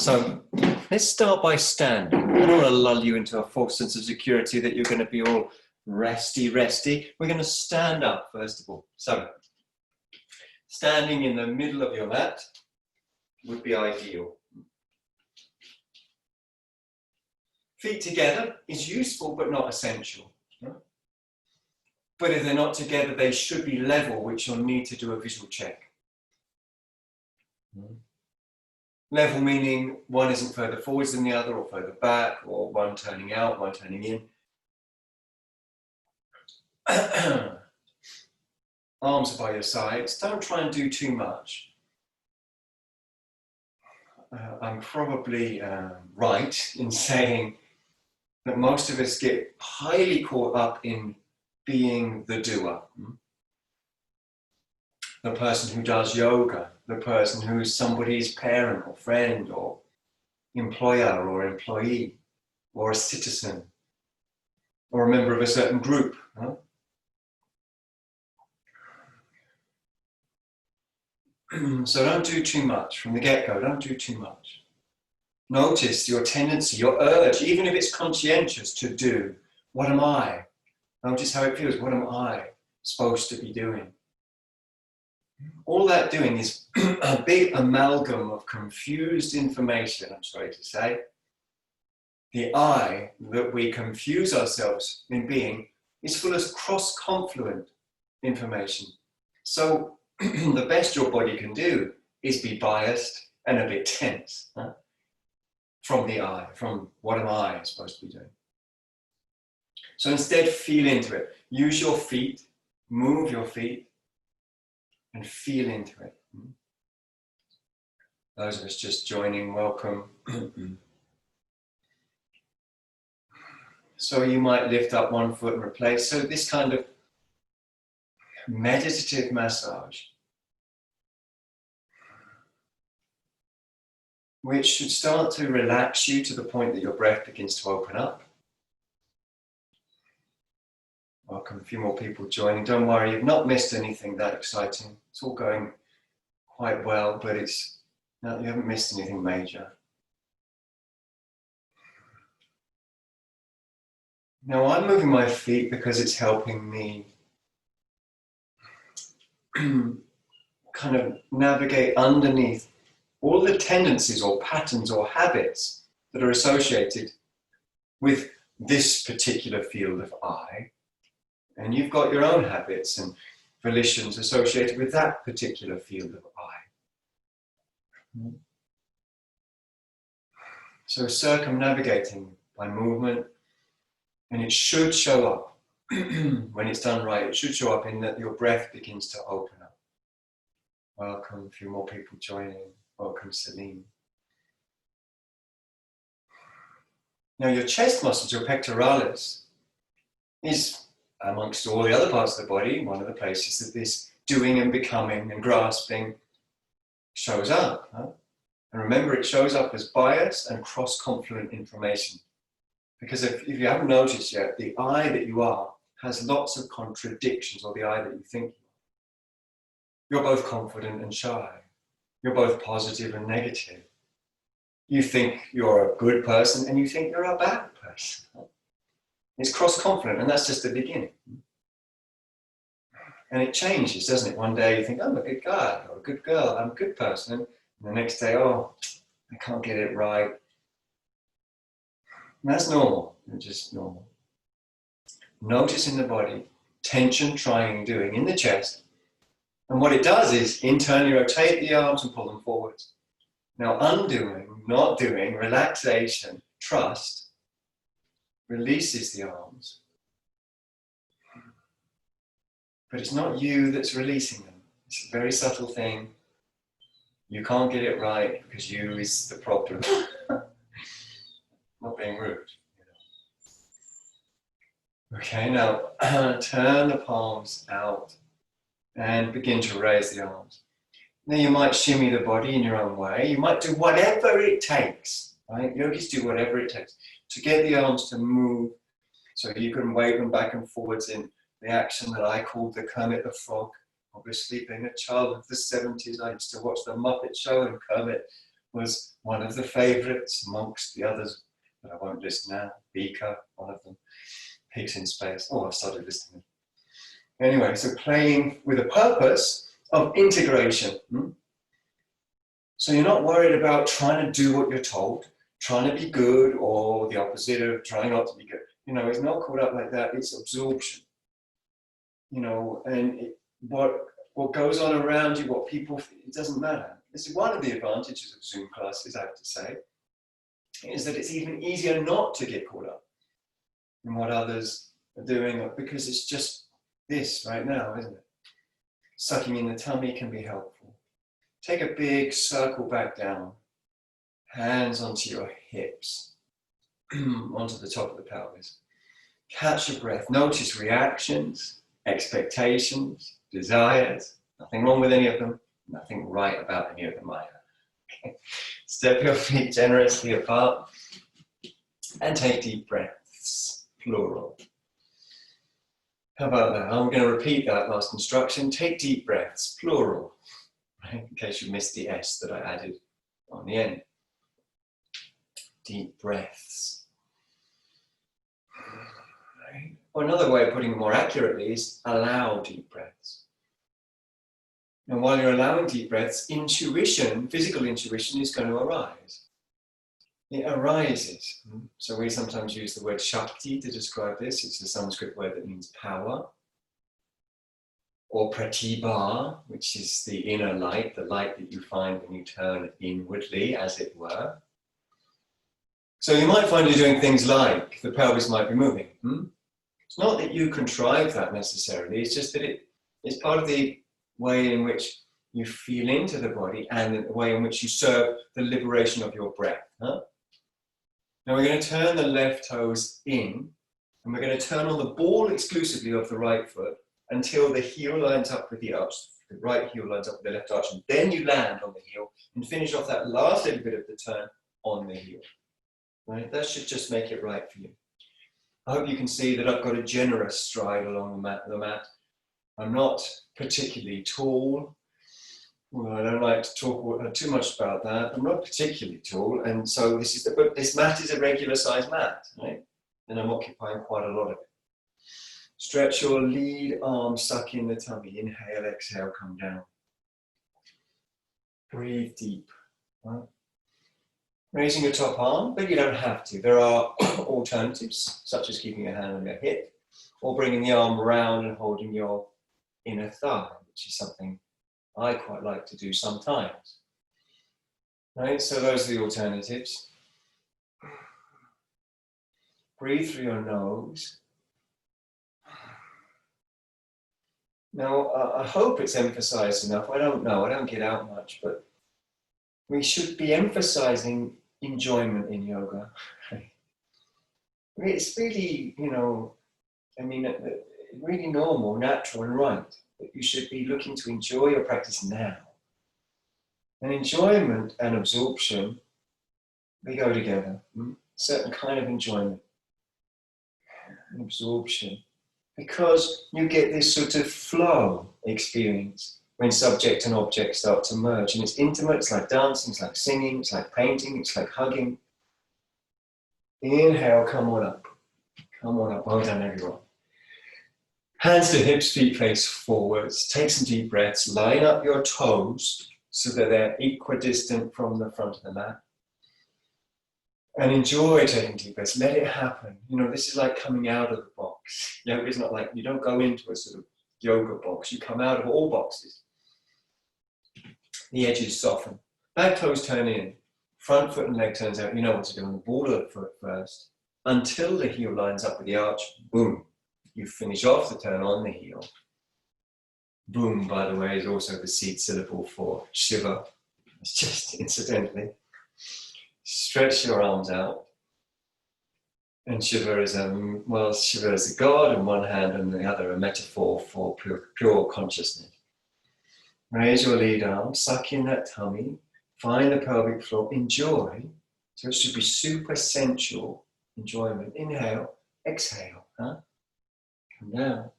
So let's start by standing. I don't want to lull you into a false sense of security that you're going to be all resty. We're going to stand up first of all. So standing in the middle of your mat would be ideal. Feet together is useful but not essential. But if they're not together, they should be level, which you'll need to do a visual check. Level meaning one isn't further forwards than the other, or further back, or one turning out, one turning in. Arms by your sides. Don't try and do too much. I'm probably right in saying that most of us get highly caught up in being the doer. The person who does yoga, the person who is somebody's parent or friend or employer or employee or a citizen or a member of a certain group. So don't do too much from the get-go, don't do too much. Notice your tendency, your urge, even if it's conscientious, to do. What am I? Notice how it feels. What am I supposed to be doing? All that doing is a big amalgam of confused information, I'm sorry to say. The I that we confuse ourselves in being is full of cross-confluent information. So the best your body can do is be biased and a bit tense from the I, from what am I supposed to be doing. So instead, feel into it. Use your feet, move your feet, and feel into it. Those of us just joining, welcome. So you might lift up one foot and replace. So this kind of meditative massage, which should start to relax you to the point that your breath begins to open up. Welcome, a few more people joining. Don't worry, you've not missed anything that exciting. It's all going quite well, but you haven't missed anything major. Now I'm moving my feet because it's helping me kind of navigate underneath all the tendencies or patterns or habits that are associated with this particular field of I. And you've got your own habits and volitions associated with that particular field of I. So circumnavigating by movement, and it should show up, when it's done right, it should show up in that your breath begins to open up. Welcome, a few more people joining. Welcome, Celine. Now your chest muscles, your pectoralis, is amongst all the other parts of the body, one of the places that this doing and becoming and grasping shows up. And remember, it shows up as bias and cross-confluent information. Because if you haven't noticed yet, the I that you are has lots of contradictions, or the I that you think you are. You're both confident and shy. You're both positive and negative. You think you're a good person and you think you're a bad person. It's cross-confluent, and that's just the beginning. And it changes, doesn't it? One day you think, I'm a good guy, or a good girl, I'm a good person. And the next day, oh, I can't get it right. And that's normal, it's just normal. Notice in the body, tension, trying, doing in the chest. And what it does is internally rotate the arms and pull them forwards. Now undoing, not doing, relaxation, trust, releases the arms. But it's not you that's releasing them. It's a very subtle thing. You can't get it right because you is the problem. Not being rude. Okay, now turn the palms out and begin to raise the arms. Now you might shimmy the body in your own way. You might do whatever it takes, right? Yogis do whatever it takes to get the arms to move. So you can wave them back and forwards in the action that I called the Kermit the Frog. Obviously, being a child of the 70s, I used to watch the Muppet Show, and Kermit was one of the favorites amongst the others, but I won't list now. Beaker, one of them. Pigs in Space. Oh, I started listening. Anyway, so playing with a purpose of integration. So you're not worried about trying to do what you're told, trying to be good, or the opposite of trying not to be good. You know, it's not caught up like that. It's absorption. You know, and what goes on around you, what people, it doesn't matter. This is one of the advantages of Zoom classes, I have to say, is that it's even easier not to get caught up in what others are doing, because it's just this right now, isn't it? Sucking in the tummy can be helpful. Take a big circle back down, hands onto your hips, onto the top of the pelvis. Catch your breath. Notice reactions, expectations, desires. Nothing wrong with any of them. Nothing right about any of them either. Okay. Step your feet generously apart and take deep breaths, plural. How about that? I'm going to repeat that last instruction. Take deep breaths, plural, right? In case you missed the S that I added on the end. Deep breaths. Right? Or another way of putting it more accurately is allow deep breaths. And while you're allowing deep breaths, intuition, physical intuition, is going to arise. It arises. So we sometimes use the word Shakti to describe this. It's a Sanskrit word that means power. Or Pratibha, which is the inner light, the light that you find when you turn inwardly, as it were. So you might find you're doing things like the pelvis might be moving. It's not that you contrive that necessarily, it's just that it's part of the way in which you feel into the body and the way in which you serve the liberation of your breath. Now we're going to turn the left toes in, and we're going to turn on the ball exclusively of the right foot until the heel lines up with the arch. The right heel lines up with the left arch, and then you land on the heel and finish off that last little bit of the turn on the heel. Right? That should just make it right for you. I hope you can see that I've got a generous stride along the mat. I'm not particularly tall. Well, I don't like to talk too much about that. I'm not particularly tall, and so this mat is a regular size mat, right? And I'm occupying quite a lot of it. Stretch your lead arm, suck in the tummy. Inhale, exhale, come down. Breathe deep. Right? Raising your top arm, but you don't have to. There are alternatives, such as keeping your hand on your hip, or bringing the arm around and holding your inner thigh, which is something I quite like to do sometimes. Right, so those are the alternatives. Breathe through your nose. Now, I hope it's emphasized enough. I don't know, I don't get out much, but we should be emphasizing enjoyment in yoga. It's really, really normal, natural, and right. But you should be looking to enjoy your practice now. And enjoyment and absorption, they go together. Certain kind of enjoyment and absorption. Because you get this sort of flow experience when subject and object start to merge. And it's intimate, it's like dancing, it's like singing, it's like painting, it's like hugging. Inhale, come on up. Come on up. Well done, everyone. Hands to hips, feet face forwards. Take some deep breaths. Line up your toes so that they're equidistant from the front of the mat. And enjoy taking deep breaths. Let it happen. This is like coming out of the box. Yoga is not like, you don't go into a sort of yoga box. You come out of all boxes. The edges soften. Back toes turn in. Front foot and leg turns out. You know what to do on the ball of the foot first. Until the heel lines up with the arch. Boom. You finish off the turn on the heel. Boom, by the way, is also the seed syllable for Shiva. It's just incidentally. Stretch your arms out. And Shiva is a god on one hand and the other a metaphor for pure consciousness. Raise your lead arm, suck in that tummy, find the pelvic floor, enjoy. So it should be super sensual enjoyment. Inhale, exhale. Come down.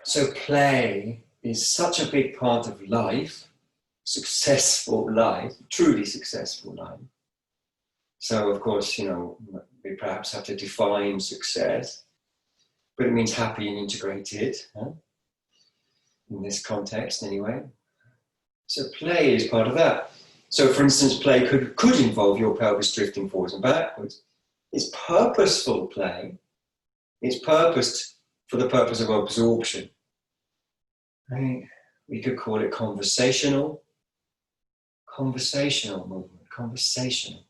So play is such a big part of life, successful life, truly successful life. So, of course, you know, we perhaps have to define success, but it means happy and integrated, huh? In this context anyway. So play is part of that. So for instance, play could involve your pelvis drifting forwards and backwards. It's purposeful play. It's purposed for the purpose of absorption. Right? We could call it conversational movement, conversational.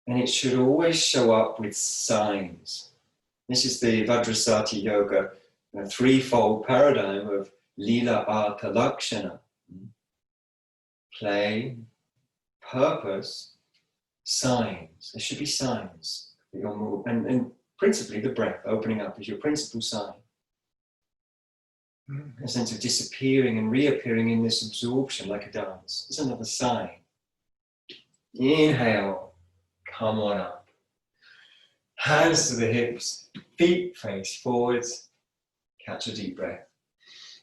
And it should always show up with signs. This is the Vajrasati Yoga, a threefold paradigm of Lila Artha Lakshana. Play, purpose, signs. There should be signs that you're moving. And principally the breath, opening up is your principal sign. A sense of disappearing and reappearing in this absorption like a dance. There's another sign. Inhale, come on up. Hands to the hips, feet face forwards. Catch a deep breath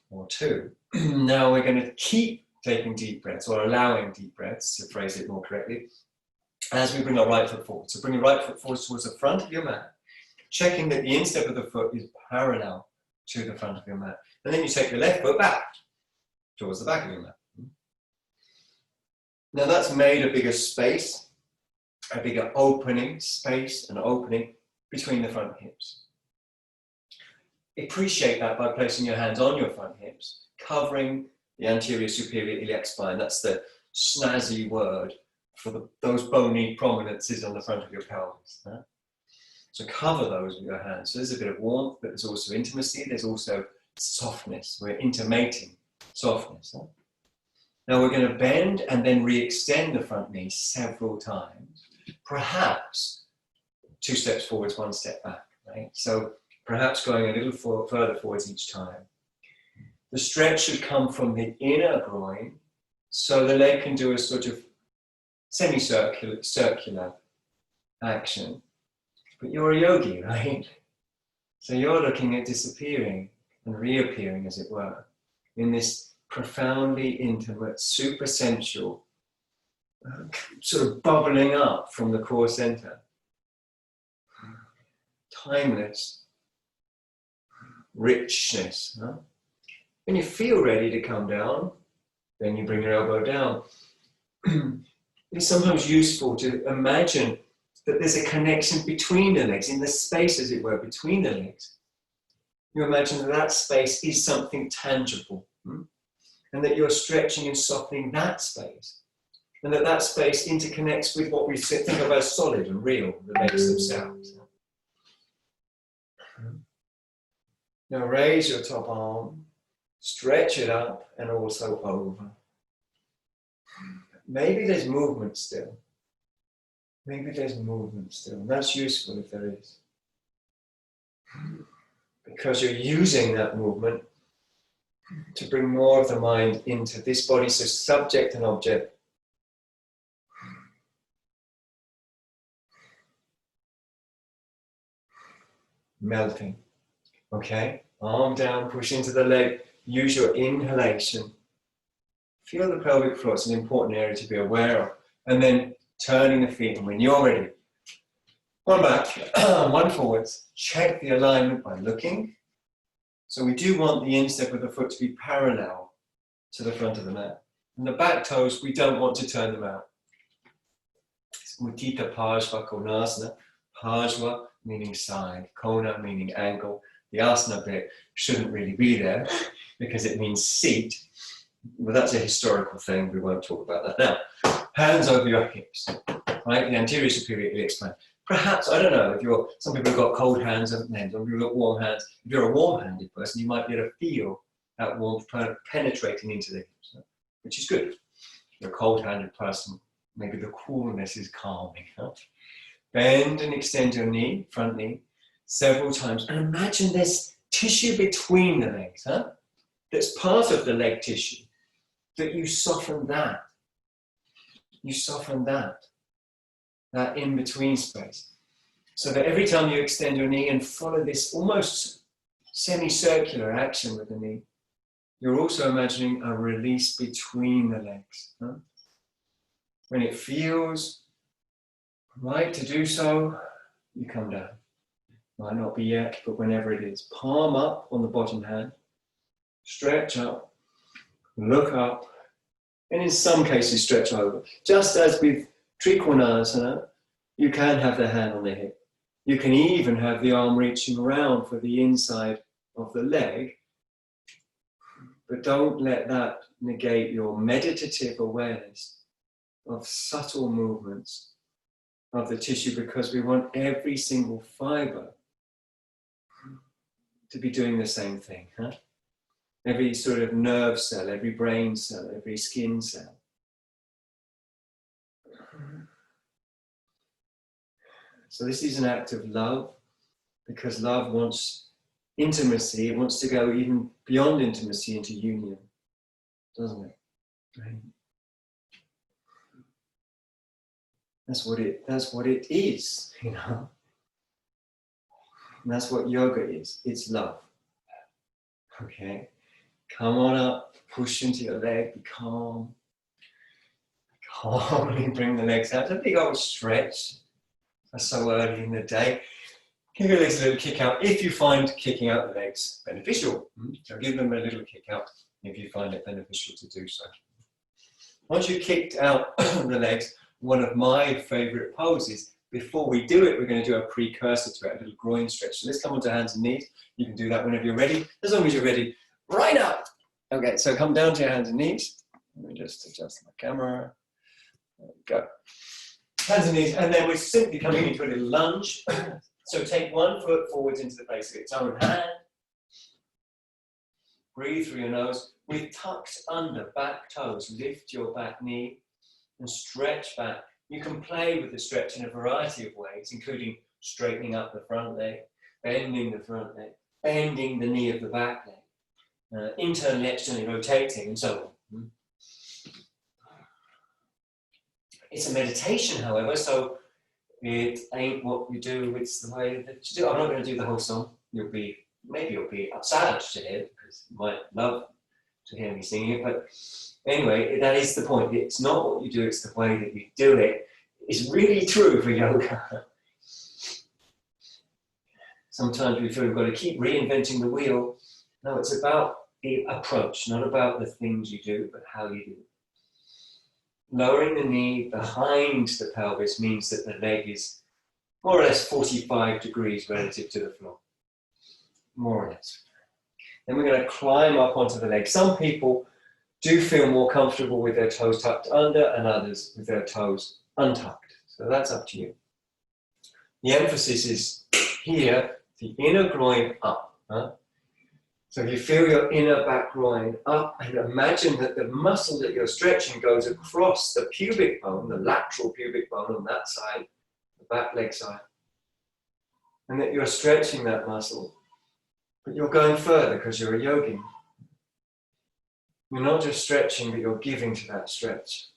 or two. Now we're going to keep taking deep breaths, or allowing deep breaths, to phrase it more correctly, as we bring our right foot forward. So bring your right foot forward towards the front of your mat, checking that the instep of the foot is parallel to the front of your mat. And then you take the left foot back towards the back of your mat. Now that's made a bigger space, a bigger opening, space and opening between the front hips. Appreciate that by placing your hands on your front hips, covering the anterior superior iliac spine. That's the snazzy word for those bony prominences on the front of your pelvis. Huh? So cover those with your hands. So there's a bit of warmth, but there's also intimacy. There's also softness. We're intimating softness. Huh? Now we're going to bend and then re-extend the front knee several times. Perhaps 2 steps forwards, 1 step back. Right? So perhaps going a little further forwards each time. The stretch should come from the inner groin, so the leg can do a sort of circular action. But you're a yogi, right? So you're looking at disappearing and reappearing, as it were, in this profoundly intimate, supersensual, sort of bubbling up from the core center. Timeless richness. Huh? When you feel ready to come down, then you bring your elbow down. It's sometimes useful to imagine that there's a connection between the legs, in the space, as it were, between the legs. You imagine that that space is something tangible, and that you're stretching and softening that space, and that that space interconnects with what we think of as solid and real, the legs themselves. Now raise your top arm, stretch it up and also over. Maybe there's movement still. Maybe there's movement still. And that's useful if there is. Because you're using that movement to bring more of the mind into this body, so subject and object. Melting. Okay? Arm down, push into the leg. Use your inhalation. Feel the pelvic floor. It's an important area to be aware of. And then turning the feet. And when you're ready, one back, one forwards. Check the alignment by looking. So we do want the instep of the foot to be parallel to the front of the mat. And the back toes, we don't want to turn them out. It's Mudita Pajva Konasana. Pajva meaning side, Kona meaning angle. The asana bit shouldn't really be there because it means seat. But that's a historical thing. We won't talk about that now. Hands over your hips, right? The anterior superior iliac spine. Perhaps, I don't know, if you're, some people have got cold hands and some people have got warm hands. If you're a warm-handed person, you might be able to feel that warmth penetrating into the hips, which is good. If you're a cold-handed person, maybe the coolness is calming. Huh? Bend and extend your knee, front knee, several times. And imagine there's tissue between the legs, huh? That's part of the leg tissue. That you soften that. You soften that in-between space. So that every time you extend your knee and follow this almost semicircular action with the knee, you're also imagining a release between the legs. Huh? When it feels right to do so, you come down. Might not be yet, but whenever it is. Palm up on the bottom hand, stretch up, look up, and in some cases stretch over. Just as with Trikonasana, you can have the hand on the hip. You can even have the arm reaching around for the inside of the leg, but don't let that negate your meditative awareness of subtle movements of the tissue, because we want every single fiber to be doing the same thing. Huh? Every sort of nerve cell, every brain cell, every skin cell. So this is an act of love, because love wants intimacy. It wants to go even beyond intimacy into union, doesn't it? Right. That's what it is, you know. And that's what yoga is. It's love. Okay. Come on up, push into your leg, be calm. Calmly bring the legs out. A big old stretch. So early in the day. Give your legs a little kick out if you find kicking out the legs beneficial. So give them a little kick out if you find it beneficial to do so. Once you've kicked out the legs, one of my favorite poses, before we do it, we're going to do a precursor to it, a little groin stretch. So let's come onto hands and knees. You can do that whenever you're ready, as long as you're ready right now. Okay, so come down to your hands and knees. Let me just adjust my camera. There we go. Hands and knees, and then we're simply coming into a little lunge. So take one foot forwards into the place of its own hand. Breathe through your nose. With tucked under back toes, lift your back knee and stretch back. You can play with the stretch in a variety of ways, including straightening up the front leg, bending the front leg, bending the knee of the back leg, internally, externally rotating, and so on. It's a meditation, however, so it ain't what we do, it's the way that you do. I'm not going to do the whole song. Maybe you'll be sad to hear it, because you might love to hear me singing it, but anyway, that is the point. It's not what you do, it's the way that you do it. It's really true for yoga. Sometimes we feel we've got to keep reinventing the wheel. No, it's about the approach, not about the things you do, but how you do it. Lowering the knee behind the pelvis means that the leg is more or less 45 degrees relative to the floor. More or less. Then we're going to climb up onto the leg. Some people do feel more comfortable with their toes tucked under, and others with their toes untucked. So that's up to you. The emphasis is here, the inner groin up. Huh? So you feel your inner back groin up, and imagine that the muscle that you're stretching goes across the pubic bone, the lateral pubic bone on that side, the back leg side. And that you're stretching that muscle, but you're going further because you're a yogi. You're not just stretching, but you're giving to that stretch.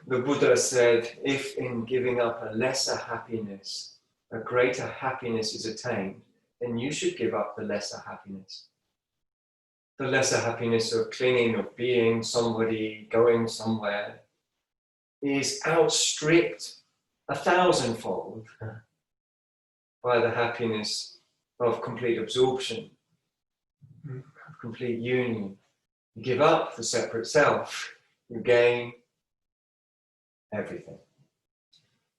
The Buddha said, if in giving up a lesser happiness, a greater happiness is attained, then you should give up the lesser happiness. The lesser happiness of clinging, of being somebody, going somewhere, is outstripped 1,000-fold by the happiness of complete absorption, of complete union. You give up the separate self, you gain everything.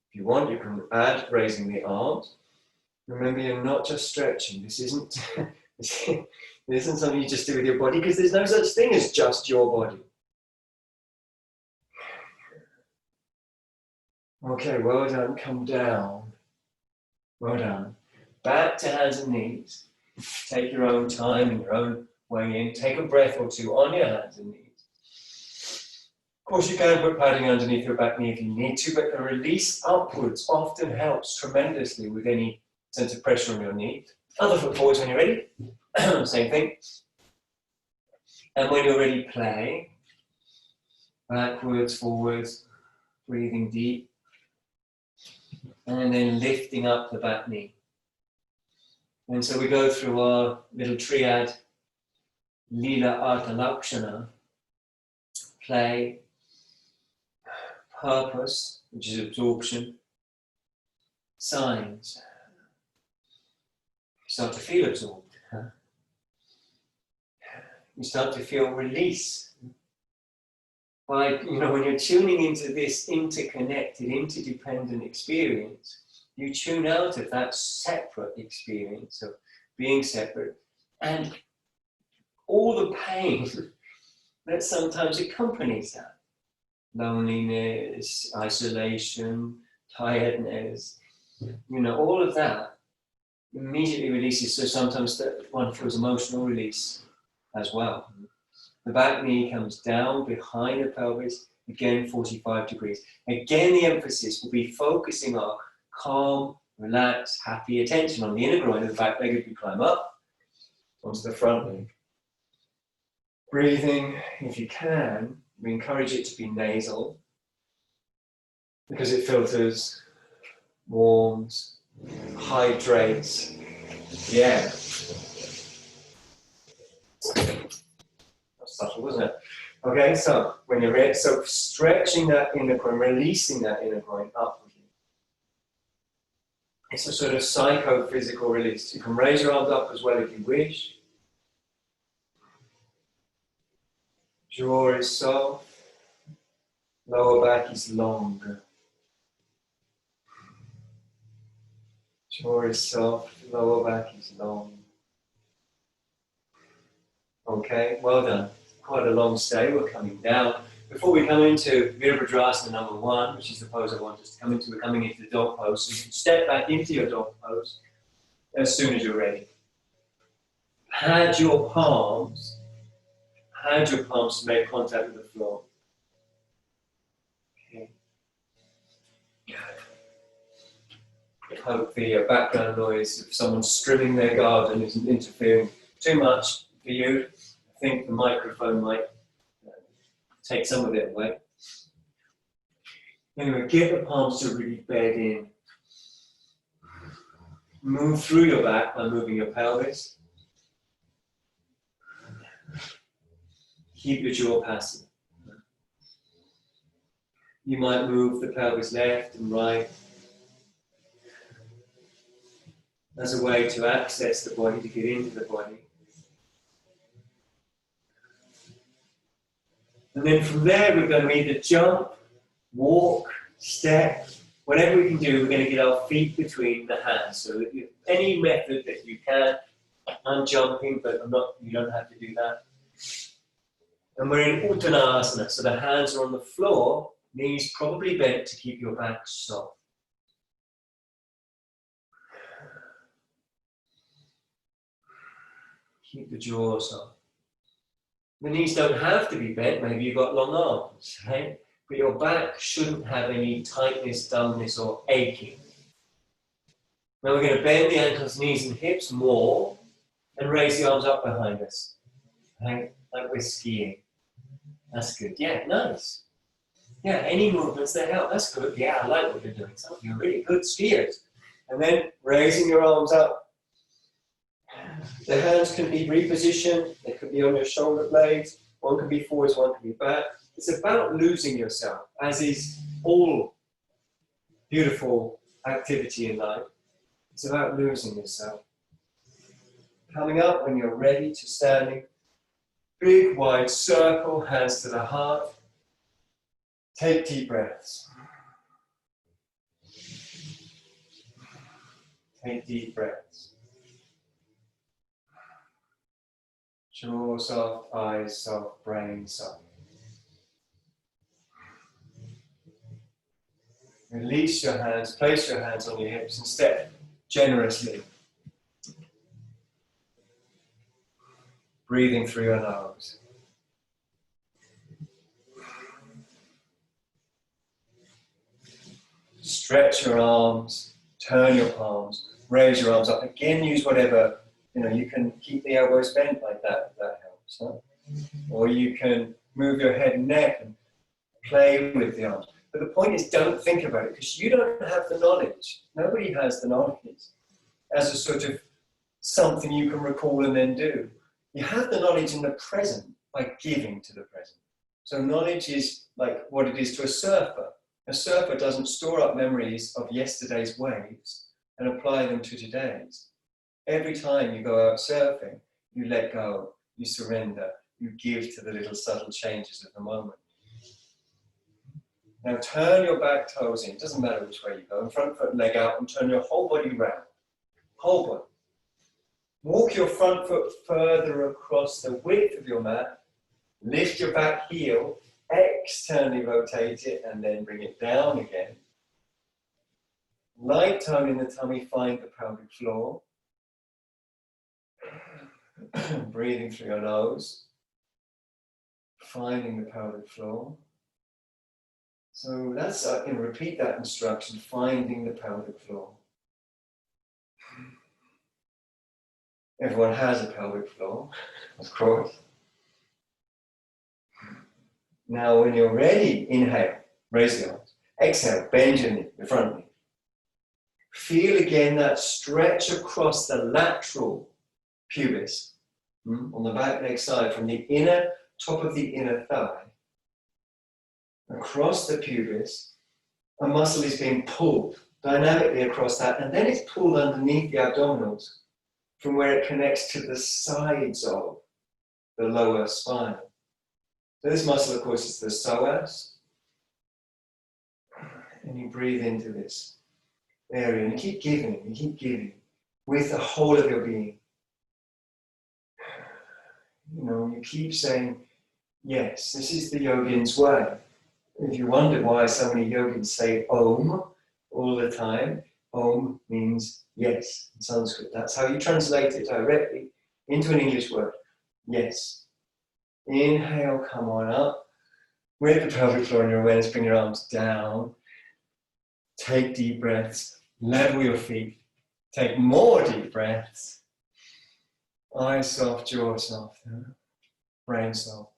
If you want, you can add raising the arms. Remember, you're not just stretching. This isn't something you just do with your body, because there's no such thing as just your body. Okay, well done. Come down. Well done. Back to hands and knees. Take your own time and your own way in. Take a breath or two on your hands and knees. Of course, you can put padding underneath your back knee if you need to, but a release upwards often helps tremendously with any sense of pressure on your knee. Other foot forwards when you're ready. Same thing. And when you're ready, play. Backwards, forwards, breathing deep. And then lifting up the back knee. And so we go through our little triad, Lila Artha Lakshana, play, purpose, which is absorption, signs. You start to feel absorbed. You start to feel release. By, when you're tuning into this interconnected, interdependent experience, you tune out of that separate experience of being separate and all the pain that sometimes accompanies that. Loneliness, isolation, tiredness, all of that immediately releases. So sometimes that one feels emotional release as well. The back knee comes down behind the pelvis, again 45 degrees. Again, the emphasis will be focusing on calm, relaxed, happy attention on the inner groin of the back leg as we climb up onto the front leg. Breathing, if you can, we encourage it to be nasal because it filters, warms, hydrates the air. Subtle, wasn't it? Okay, so when you're ready, so stretching that inner groin, releasing that inner groin up with you. It's a sort of psychophysical release. You can raise your arms up as well if you wish. Jaw is soft, lower back is long. Jaw is soft, lower back is long. Okay, well done. Quite a long stay. We're coming down. Before we come into Virabhadrasana number 1, which is the pose I want us to come into, we're coming into the dog pose. So you can step back into your dog pose as soon as you're ready. Had your palms to make contact with the floor. Okay. I hope the background noise of someone strimming their garden isn't interfering too much for you. I think the microphone might take some of it away. Anyway, get the palms to really bed in. Move through your back by moving your pelvis. Keep your jaw passive. You might move the pelvis left and right as a way to access the body, to get into the body. And then from there, we're going to either jump, walk, step, whatever we can do, we're going to get our feet between the hands. So that any method that you can. I'm jumping, but you don't have to do that. And we're in Uttanasana, so the hands are on the floor, knees probably bent to keep your back soft. Keep the jaw soft. The knees don't have to be bent, maybe you've got long arms, right? But your back shouldn't have any tightness, dullness, or aching. Now we're going to bend the ankles, knees, and hips more, and raise the arms up behind us, right? Like we're skiing. That's good. Yeah, nice. Yeah, any movements that help, that's good. Yeah, I like what you're doing. Some of you are really good skiers. And then raising your arms up. The hands can be repositioned. They could be on your shoulder blades. One can be forwards, one can be back. It's about losing yourself, as is all beautiful activity in life. It's about losing yourself. Coming up when you're ready to standing. Big wide circle, hands to the heart. Take deep breaths. Take deep breaths. Jaw soft, eyes soft, brain soft. Release your hands, place your hands on your hips and step generously. Breathing through your nose. Stretch your arms, turn your palms, raise your arms up. Again, use whatever, you can keep the elbows bent like that, if that helps. Huh? Or you can move your head and neck and play with the arms. But the point is, don't think about it, because you don't have the knowledge. Nobody has the knowledge. As a sort of something you can recall and then do. You have the knowledge in the present by giving to the present. So knowledge is like what it is to a surfer. A surfer doesn't store up memories of yesterday's waves and apply them to today's. Every time you go out surfing, you let go, you surrender, you give to the little subtle changes of the moment. Now turn your back toes in, it doesn't matter which way you go, front foot and leg out, and turn your whole body round. Whole body. Walk your front foot further across the width of your mat, lift your back heel, externally rotate it, and then bring it down again. Light tone in the tummy, find the pelvic floor. Breathing through your nose, finding the pelvic floor. So that's, repeat that instruction, finding the pelvic floor. Everyone has a pelvic floor, of course. Now when you're ready, inhale, raise the arms. Exhale, bend your knee, the front knee. Feel again that stretch across the lateral pubis on the back leg side, from the inner top of the inner thigh. Across the pubis, a muscle is being pulled dynamically across that, and then it's pulled underneath the abdominals from where it connects to the sides of the lower spine. So this muscle, of course, is the psoas. And you breathe into this area, and you keep giving with the whole of your being. You keep saying, yes, this is the yogin's way. If you wonder why so many yogins say Om all the time, Om means yes in Sanskrit. That's how you translate it directly into an English word. Yes. Inhale, come on up. With the pelvic floor in your awareness, bring your arms down. Take deep breaths. Level your feet. Take more deep breaths. Eyes soft, jaw soft, brain soft.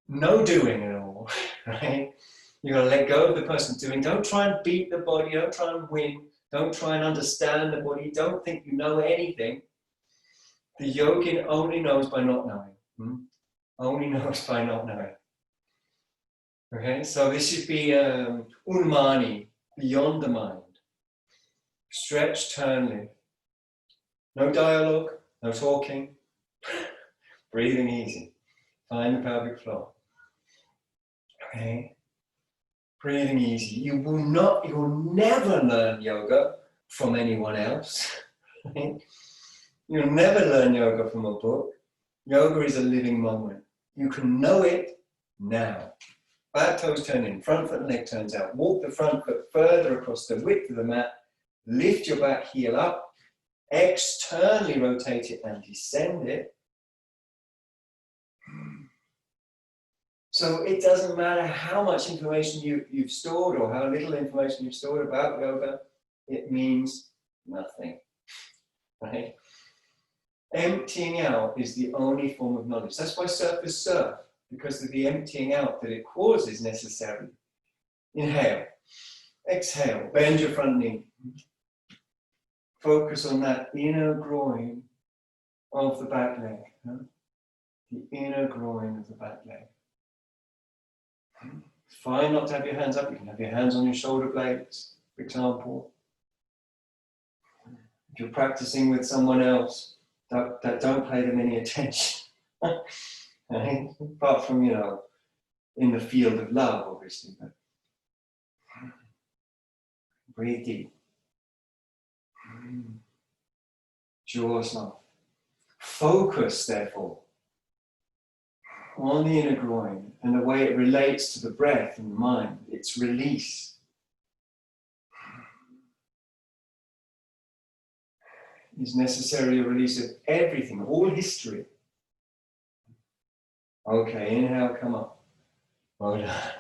No doing at all, right? You've got to let go of the person doing. Don't try and beat the body. Don't try and win. Don't try and understand the body. Don't think you know anything. The yogin only knows by not knowing. Only knows by not knowing. Okay, so this should be unmani, beyond the mind. Stretch, turn, lift. No dialogue, no talking. Breathing easy. Find the pelvic floor. Okay. Breathing easy. You will never learn yoga from anyone else. You'll never learn yoga from a book. Yoga is a living moment. You can know it now. Back toes turn in, front foot and leg turns out. Walk the front foot further across the width of the mat. Lift your back heel up. Externally rotate it and descend it. So it doesn't matter how much information you've stored or how little information you've stored about yoga, it means nothing, right? Emptying out is the only form of knowledge. That's why surfers surf, because of the emptying out that it causes necessarily. Inhale, exhale, bend your front knee. Focus on that inner groin of the back leg. The inner groin of the back leg. It's fine not to have your hands up. You can have your hands on your shoulder blades, for example. If you're practicing with someone else, that don't pay them any attention. Right? Apart from, in the field of love, obviously. But breathe deep. Jaw soft. Focus, therefore, on the inner groin and the way it relates to the breath and the mind, its release. Is necessarily a release of everything, all history. Okay, inhale, come up. Well done.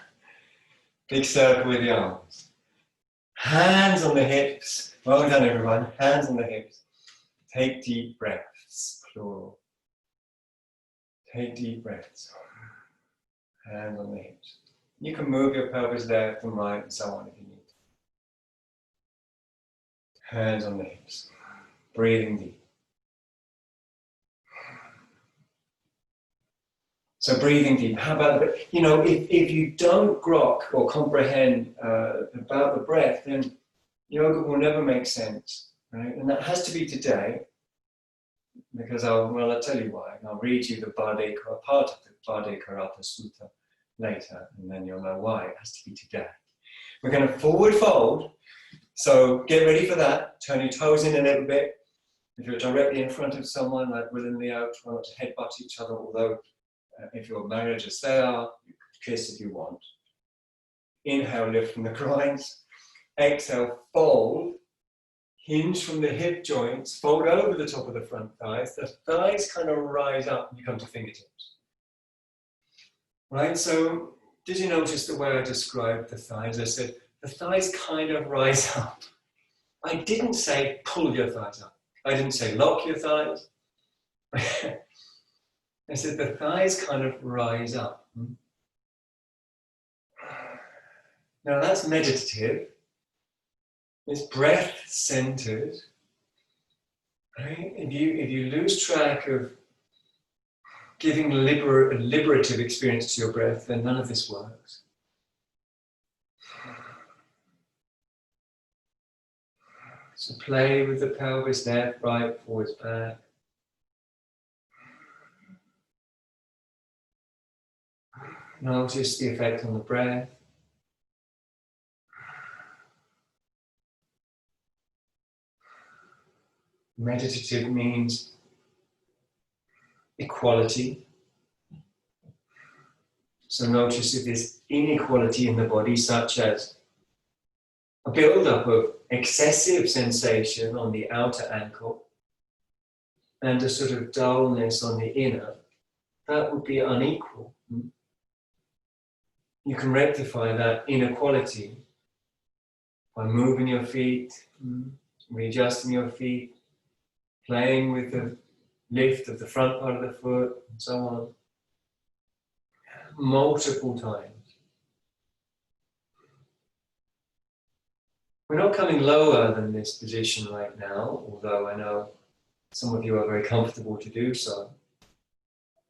Big circle with the arms. Hands on the hips. Well done, everyone. Hands on the hips. Take deep breaths, plural. Take deep breaths. Hands on the hips. You can move your pelvis left and right and so on if you need to. Hands on the hips. Breathing deep. So breathing deep. How about, you know, if you don't grok or comprehend about the breath, then yoga will never make sense, right? And that has to be today, because I'll tell you why. I'll read you the part of the Bhadekaratta Sutta later, and then you'll know why it has to be today. We're going to forward fold, so get ready for that. Turn your toes in a little bit. If you're directly in front of someone, like willingly out, try not to headbutt each other, although if you're married as they are, you could kiss if you want. Inhale, lift from the groins. Exhale, fold. Hinge from the hip joints. Fold over the top of the front thighs. The thighs kind of rise up and you come to fingertips. Right, so did you notice the way I described the thighs? I said, the thighs kind of rise up. I didn't say pull your thighs up. I didn't say lock your thighs. I said the thighs kind of rise up. Now that's meditative. It's breath-centered. Right? If you lose track of giving a liberative experience to your breath, then none of this works. So play with the pelvis, left, right, forwards, back. Notice the effect on the breath. Meditative means equality. So notice if there's inequality in the body, such as a build-up of excessive sensation on the outer ankle and a sort of dullness on the inner, that would be unequal. You can rectify that inequality by moving your feet, readjusting your feet, playing with the lift of the front part of the foot, and so on, multiple times. We're not coming lower than this position right now, although I know some of you are very comfortable to do so.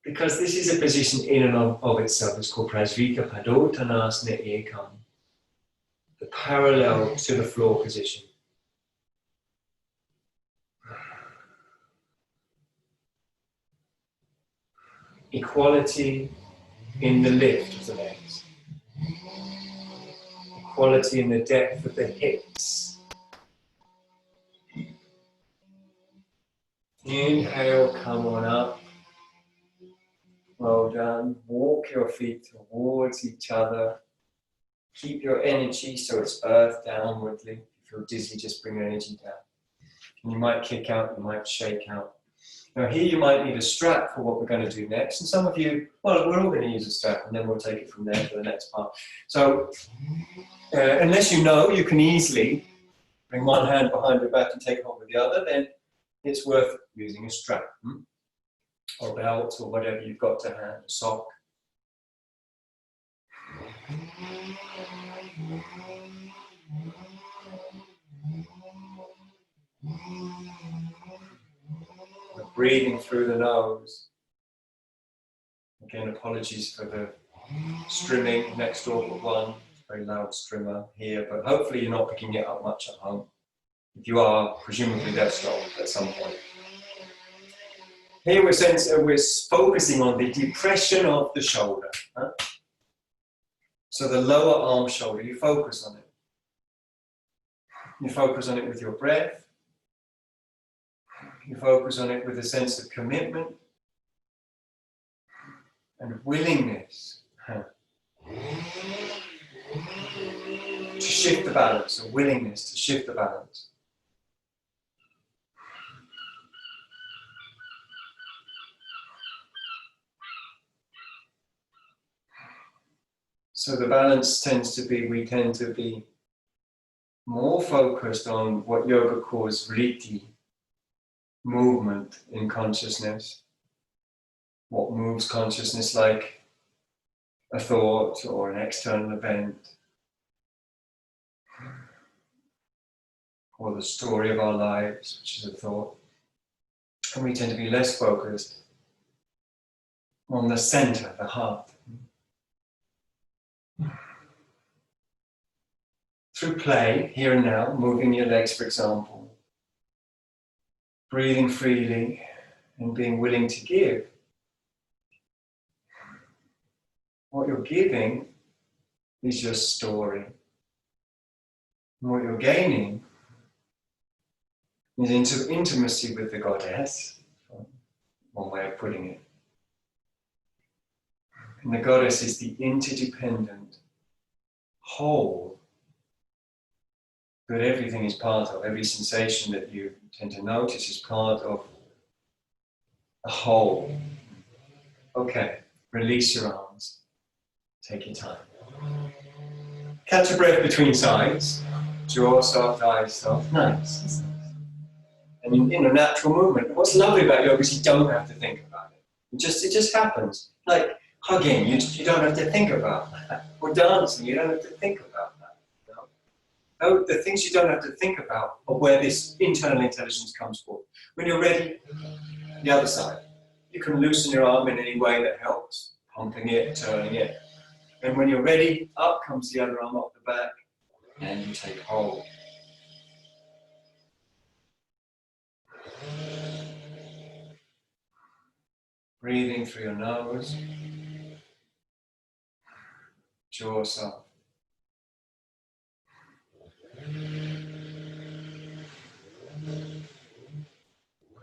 Because this is a position in and of itself. It's called Prasvika Padottanasana Ekam, the parallel to the floor position. Equality in the lift of the legs. Equality in the depth of the hips. Inhale, come on up. Well done. Walk your feet towards each other. Keep your energy so it's earth downwardly. If you feel dizzy, just bring your energy down. And you might kick out, you might shake out. Now here you might need a strap for what we're going to do next. And some of you, well, we're all going to use a strap and then we'll take it from there for the next part. So unless you know, you can easily bring one hand behind your back and take hold with the other, then it's worth using a strap or belt or whatever you've got to hand, a sock. Breathing through the nose. Again, apologies for the strimming next door but one. Very loud strimmer here, but hopefully you're not picking it up much at home. If you are, presumably they'll stop at some point. Here we're focusing on the depression of the shoulder. So the lower arm shoulder, you focus on it. You focus on it with your breath. You focus on it with a sense of commitment and willingness to shift the balance, a willingness to shift the balance. So the balance tends to be, we tend to be more focused on what yoga calls vritti, movement in consciousness. What moves consciousness, like a thought or an external event, or the story of our lives, which is a thought. And we tend to be less focused on the center, the heart. Through play, here and now, moving your legs, for example, breathing freely and being willing to give. What you're giving is your story. And what you're gaining is intimacy with the goddess, one way of putting it. And the goddess is the interdependent whole that everything is part of. Every sensation that you tend to notice is part of a whole. Okay, release your arms. Take your time. Catch a breath between sides. Jaw soft, eyes soft. Nice. And in a natural movement. What's lovely about yoga is you don't have to think about it. It just happens. Like hugging, you don't have to think about that. Or dancing, you don't have to think about that. No, the things you don't have to think about are where this internal intelligence comes from. When you're ready, the other side. You can loosen your arm in any way that helps. Pumping it, turning it. And when you're ready, up comes the other arm off the back, and you take hold. Breathing through your nose, jaw soft.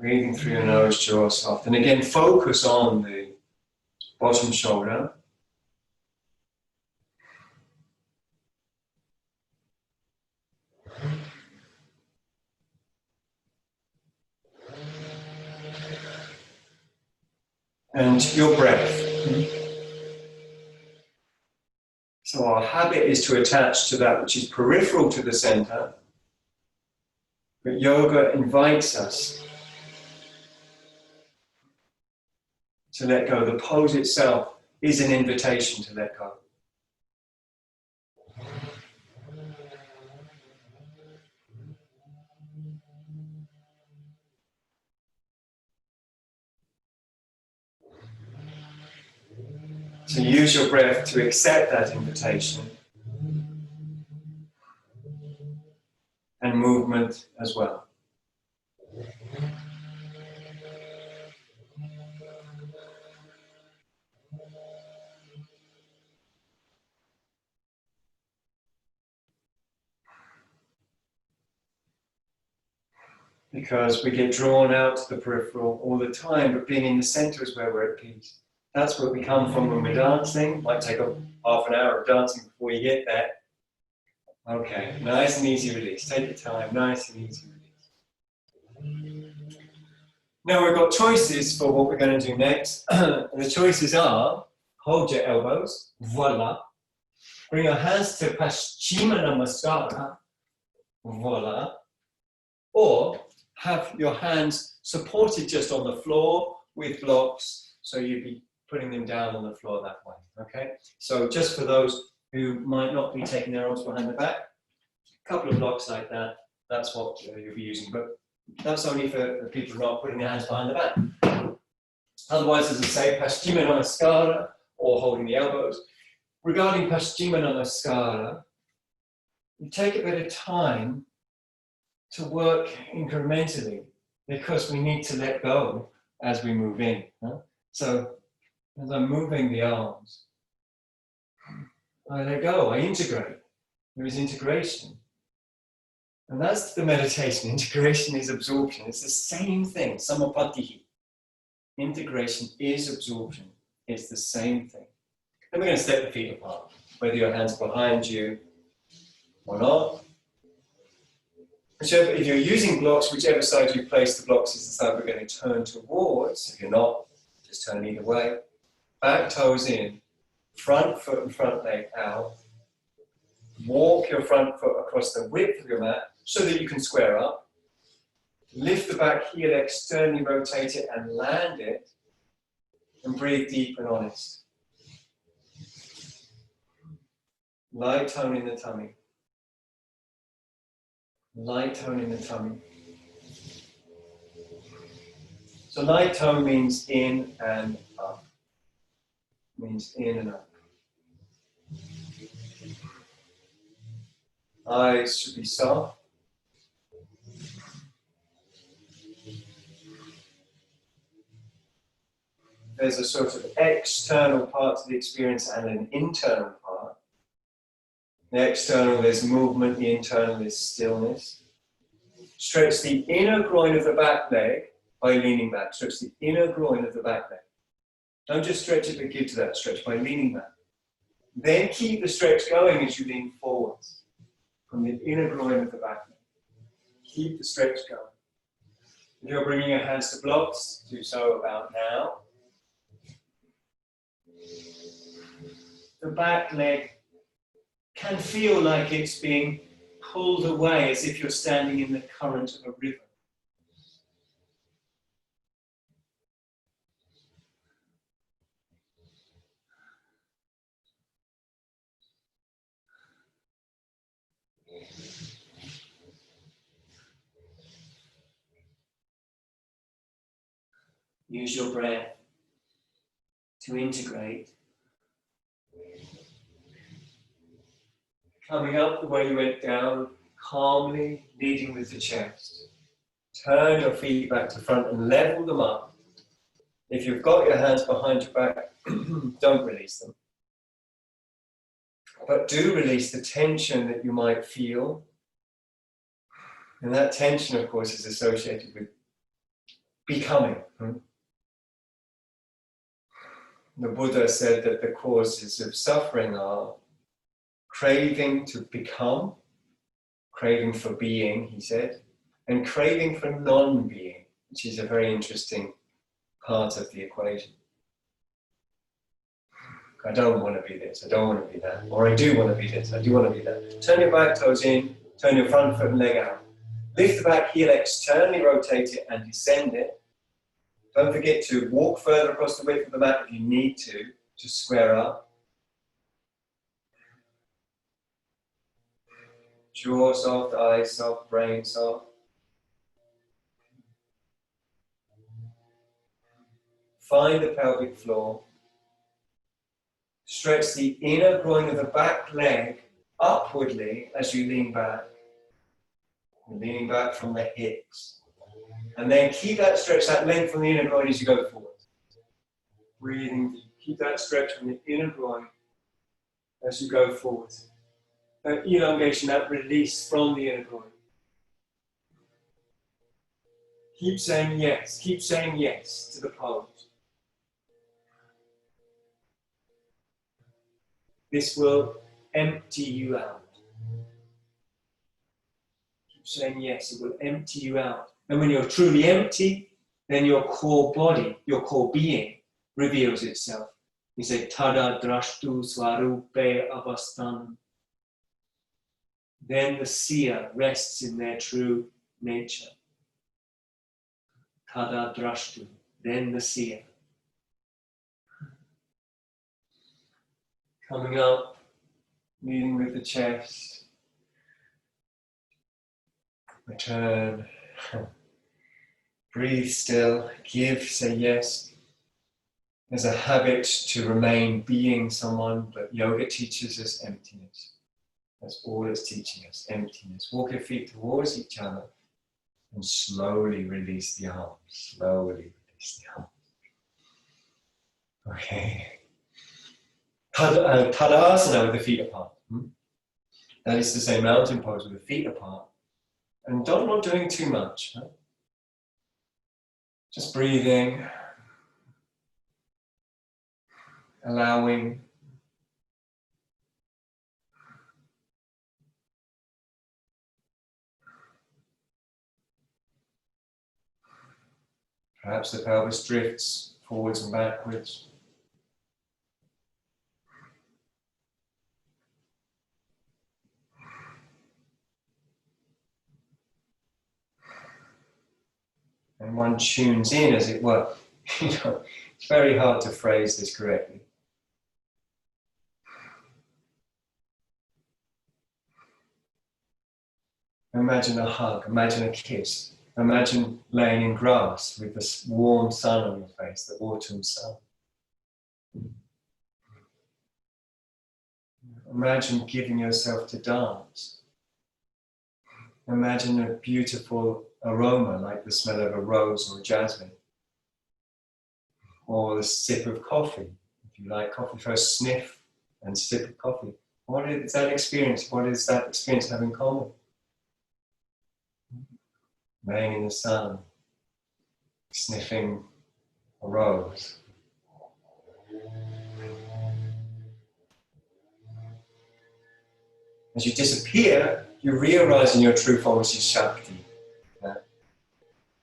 Breathing through your nose, jaw soft. And again, focus on the bottom shoulder. And your breath. So our habit is to attach to that which is peripheral to the center. But yoga invites us to let go. The pose itself is an invitation to let go. So use your breath to accept that invitation and movement as well. Because we get drawn out to the peripheral all the time, but being in the center is where we're at peace. That's where we come from when we're dancing. Might take a half an hour of dancing before you get there. Okay, nice and easy release. Take your time, nice and easy release. Now we've got choices for what we're going to do next. And the choices are, hold your elbows, voila. Bring your hands to Paschima Namaskara, voila. Or have your hands supported just on the floor with blocks, so you'd be putting them down on the floor that way, okay? So just for those who might not be taking their arms behind the back, a couple of blocks like that, that's what you'll be using, but that's only for the people who are not putting their hands behind the back. Otherwise, as I say, Paschima Namaskara, or holding the elbows. Regarding Paschima Namaskara, you take a bit of time to work incrementally, because we need to let go as we move in. So as I'm moving the arms, I let go, I integrate. There is integration. And that's the meditation. Integration is absorption. It's the same thing, samapattihi. Integration is absorption. It's the same thing. Then we're going to step the feet apart, whether your hands behind you or not. Whichever, if you're using blocks, whichever side you place the blocks is the side we're going to turn towards. If you're not, just turn either way. Back toes in, front foot and front leg out. Walk your front foot across the width of your mat so that you can square up. Lift the back heel, externally rotate it and land it. And breathe deep and honest. Light tone in the tummy. Light tone in the tummy. So light tone means in and up. means in and up. Eyes should be soft. There's a sort of external part to the experience and an internal part. The external, there's movement. The internal is stillness. Stretch the inner groin of the back leg by leaning back. Stretch the inner groin of the back leg. Don't just stretch it, but give to that stretch by leaning back. Then keep the stretch going as you lean forwards from the inner groin of the back leg. Keep the stretch going. If you're bringing your hands to blocks, do so about now. The back leg can feel like it's being pulled away as if you're standing in the current of a river. Use your breath to integrate. Coming up the way you went down, calmly leading with the chest. Turn your feet back to front and level them up. If you've got your hands behind your back, don't release them. But do release the tension that you might feel. And that tension, of course, is associated with becoming. The Buddha said that the causes of suffering are craving to become, craving for being, he said, and craving for non-being, which is a very interesting part of the equation. I don't want to be this, I don't want to be that, or I do want to be this, I do want to be that. Turn your back toes in, turn your front foot and leg out. Lift the back heel externally, rotate it and descend it. Don't forget to walk further across the width of the mat if you need to square up. Jaw soft, eyes soft, brain soft. Find the pelvic floor. Stretch the inner groin of the back leg upwardly as you lean back. Leaning back from the hips. And then keep that stretch, that length from the inner groin as you go forward. Breathing deep. Keep that stretch from the inner groin as you go forward. That elongation, that release from the inner groin. Keep saying yes to the pose. This will empty you out. Keep saying yes, it will empty you out. And when you're truly empty, then your core body, your core being, reveals itself. You say, Tada drashtu swarupe avastan. Then the seer rests in their true nature. Tada drashtu, then the seer. Coming up, leading with the chest. Return. Breathe still, give, say yes. There's a habit to remain being someone, but yoga teaches us emptiness. That's all it's teaching us, emptiness. Walk your feet towards each other and slowly release the arms. Slowly release the arms. Okay. Tadasana with the feet apart. That is to say, mountain pose with the feet apart. And not doing too much. Huh? Just breathing. Allowing. Perhaps the pelvis drifts forwards and backwards. And one tunes in, as it were. It's very hard to phrase this correctly. Imagine a hug, imagine a kiss. Imagine laying in grass with the warm sun on your face, the autumn sun. Imagine giving yourself to dance. Imagine a beautiful aroma like the smell of a rose or a jasmine. Or the sip of coffee. If you like coffee, first sniff and sip of coffee. What is that experience? What does that experience have in common? Laying in the sun, sniffing a rose. As you disappear, you realize in your true form, which is Shakti.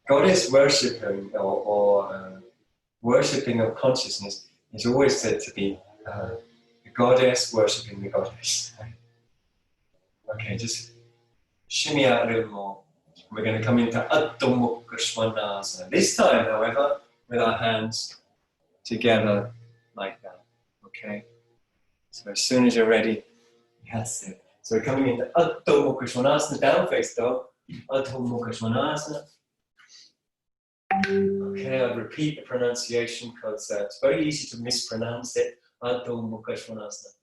Goddess worshipping or worshipping of consciousness is always said to be the goddess worshipping the goddess. Okay, just shimmy out a little more. We're going to come into Adho Mukha Svanasana. This time, however, with our hands together like that. Okay? So as soon as you're ready, that's it. So we're coming into Adho Mukha Svanasana, down face dog. Adho Mukha Svanasana. Okay, I'll repeat the pronunciation because it's very easy to mispronounce it. Adho Mukha Svanasana.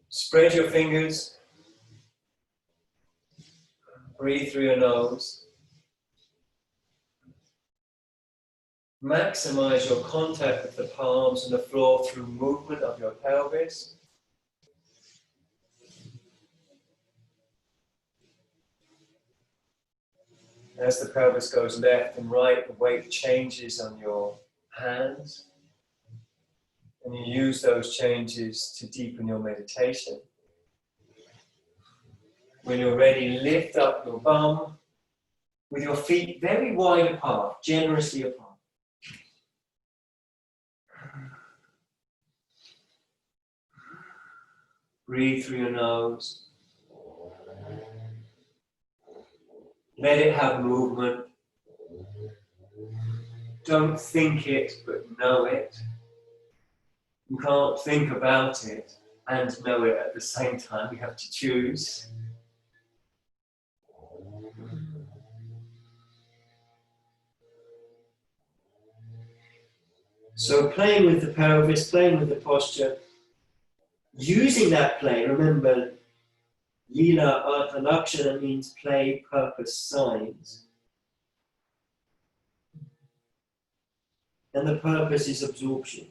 Spread your fingers. Breathe through your nose. Maximize your contact with the palms and the floor through movement of your pelvis. As the pelvis goes left and right, the weight changes on your hands. And you use those changes to deepen your meditation. When you're ready, lift up your bum with your feet very wide apart, generously apart. Breathe through your nose. Let it have movement. Don't think it, but know it. You can't think about it and know it at the same time. You have to choose. So playing with the pelvis, playing with the posture, using that play, remember, Lila Artha Lakshana means play, purpose, signs. And the purpose is absorption.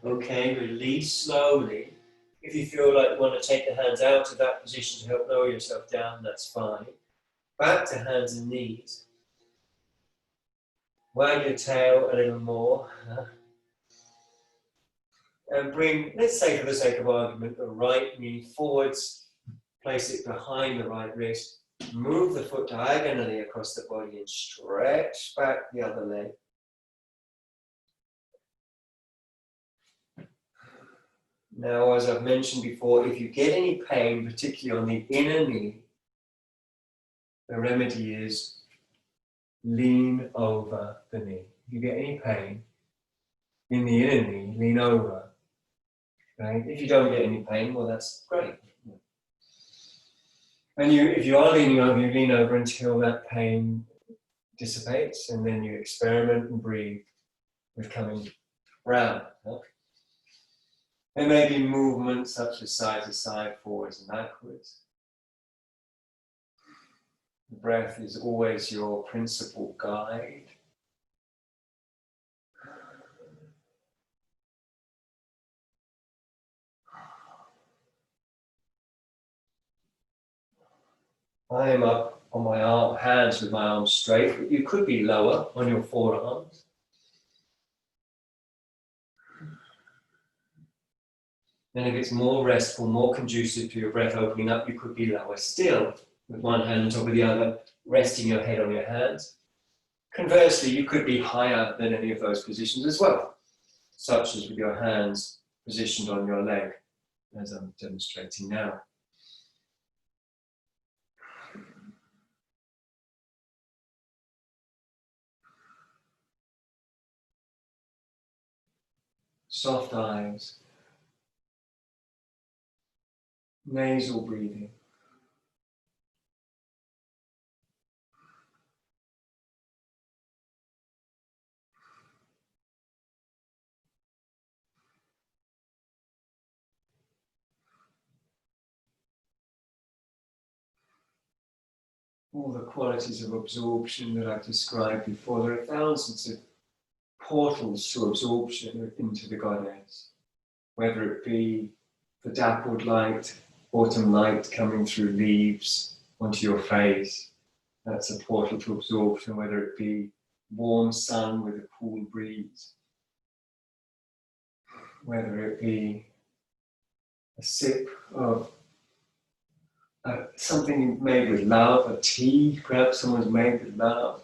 Okay, release slowly. If you feel like you want to take the hands out of that position to help lower yourself down, that's fine. Back to hands and knees. Wag your tail a little more. And bring, let's say for the sake of argument, the right knee forwards. Place it behind the right wrist. Move the foot diagonally across the body and stretch back the other leg. Now, as I've mentioned before, if you get any pain, particularly on the inner knee, the remedy is lean over the knee. If you get any pain in the inner knee, lean over. Right? If you don't get any pain, well, that's great. And if you are leaning over, you lean over until that pain dissipates, and then you experiment and breathe with coming round. Huh? There may be movements such as side to side, forwards and backwards. The breath is always your principal guide. I am up on my hands with my arms straight, but you could be lower on your forearms. And if it's more restful, more conducive to your breath opening up, you could be lower still, with one hand on top of the other, resting your head on your hands. Conversely, you could be higher than any of those positions as well, such as with your hands positioned on your leg, as I'm demonstrating now. Soft eyes, nasal breathing. all the qualities of absorption that I've described before. There are thousands of portals to absorption into the goddess, whether it be the dappled light, autumn light coming through leaves onto your face, that's a portal to absorption, whether it be warm sun with a cool breeze, whether it be a sip of something made with love, a tea, perhaps someone's made with love.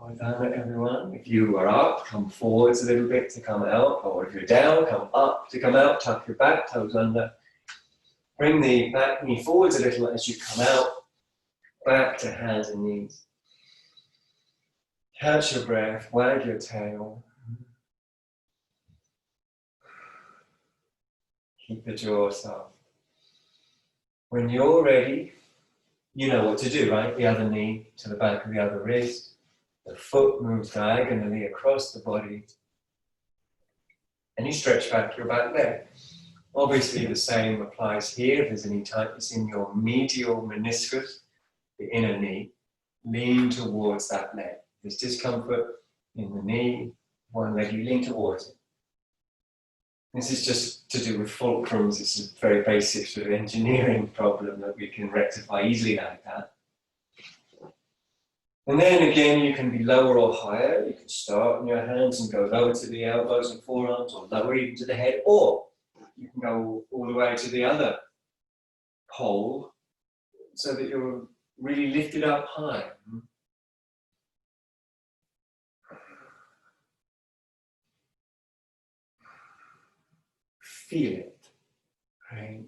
Well done, everyone. If you are up, come forwards a little bit to come out, or if you're down, come up to come out, tuck your back toes under. Bring the back knee forwards a little as you come out, back to hands and knees. Catch your breath, wag your tail. Keep the jaw soft. When you're ready, you know what to do, right? The other knee to the back of the other wrist. The foot moves diagonally across the body. And you stretch back your back leg. Obviously the same applies here. If there's any tightness in your medial meniscus, the inner knee, lean towards that leg. If there's discomfort in the knee, one leg, you lean towards it. This is just to do with fulcrums. It's a very basic sort of engineering problem that we can rectify easily like that. And then again, you can be lower or higher. You can start on your hands and go lower to the elbows and forearms, or lower even to the head, or you can go all the way to the other pole so that you're really lifted up high. Feel it, right?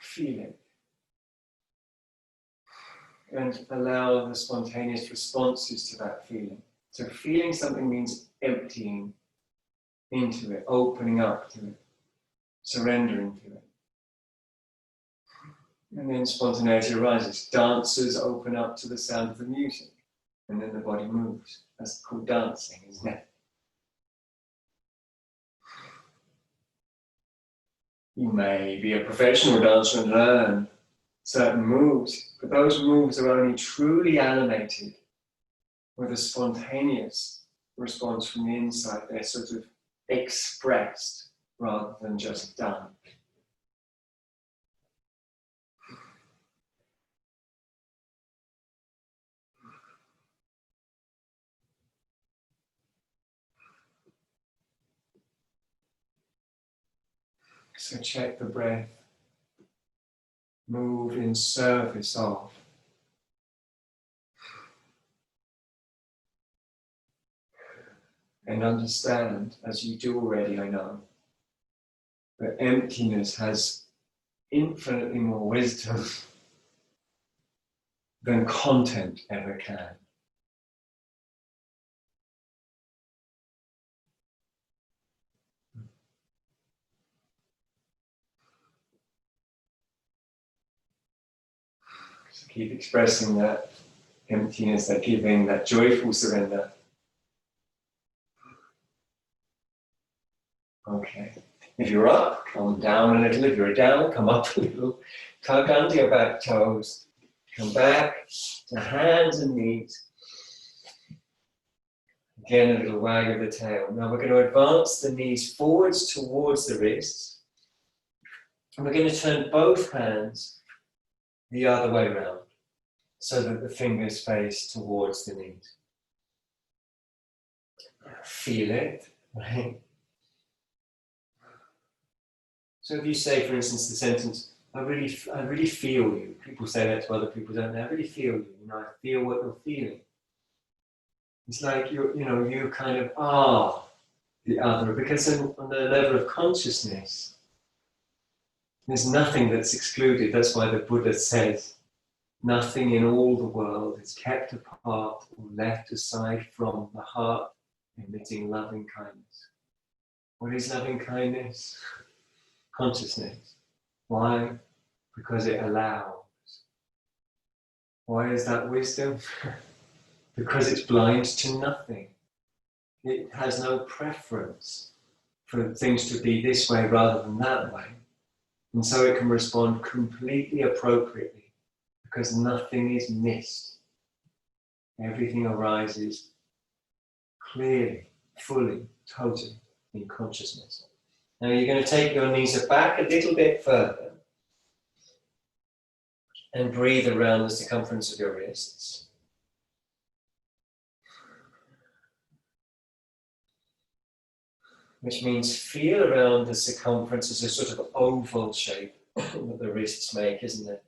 Feel it. And allow the spontaneous responses to that feeling. So feeling something means emptying into it, opening up to it, surrendering to it. And then spontaneity arises. Dancers open up to the sound of the music, and then the body moves. That's called dancing, isn't it? You may be a professional dancer and learn certain moves, but those moves are only truly animated with a spontaneous response from the inside. They're sort of expressed rather than just done. So check the breath. Move in service of. And understand, as you do already, I know, that emptiness has infinitely more wisdom than content ever can. So keep expressing that emptiness, that giving, that joyful surrender. Okay. If you're up, come down a little. If you're down, come up a little. Tuck under your back toes. Come back to hands and knees. Again, a little wag of the tail. Now we're going to advance the knees forwards towards the wrists. And we're going to turn both hands the other way around so that the fingers face towards the knees. Feel it, right? So if you say, for instance, the sentence, I really feel you. People say that to other people, don't they? I really feel you. You know, I feel what you're feeling. It's like you kind of are the other, because on the level of consciousness, there's nothing that's excluded. That's why the Buddha says, nothing in all the world is kept apart or left aside from the heart emitting loving kindness. What is loving kindness? Consciousness. Why? Because it allows. Why is that wisdom? Because it's blind to nothing. It has no preference for things to be this way rather than that way. And so it can respond completely appropriately because nothing is missed. Everything arises clearly, fully, totally in consciousness. Now you're going to take your knees back a little bit further and breathe around the circumference of your wrists. Which means feel around the circumference as a sort of oval shape that the wrists make, isn't it?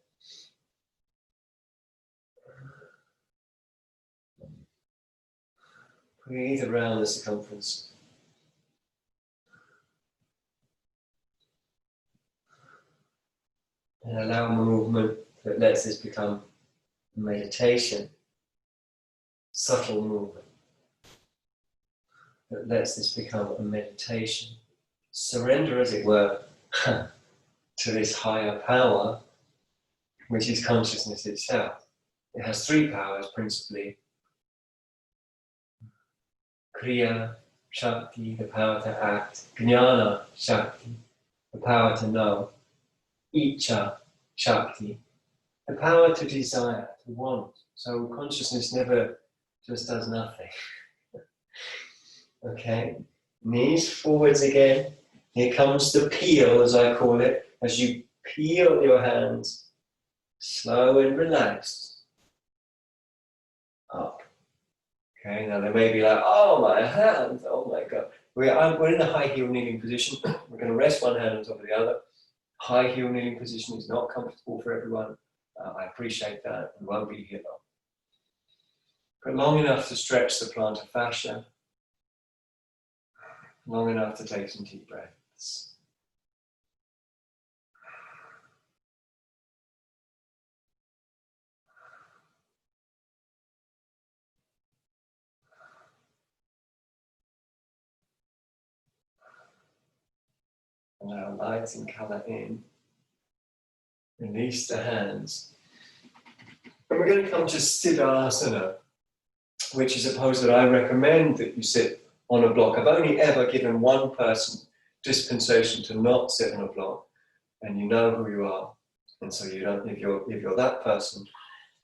Breathe around the circumference. And allow movement that lets this become meditation. Subtle movement that lets this become a meditation. Surrender, as it were, to this higher power, which is consciousness itself. It has three powers, principally. Kriya, Shakti, the power to act. Jnana, Shakti, the power to know. Icha, Shakti, the power to desire, to want. So consciousness never just does nothing. Okay, knees forwards again. Here comes the peel, as I call it, as you peel your hands, slow and relaxed, up. Okay, now they may be like, oh my hands, oh my God. We're in a high heel kneeling position. We're going to rest one hand on top of the other. High heel kneeling position is not comfortable for everyone. I appreciate that and won't be here long. But long enough to stretch the plantar fascia. Long enough to take some deep breaths. Allow light and colour in. Release the hands. And we're going to come to Siddhasana, which is a pose that I recommend that you sit on a block. I've only ever given one person dispensation to not sit on a block, and you know who you are. And so you don't, if you're that person,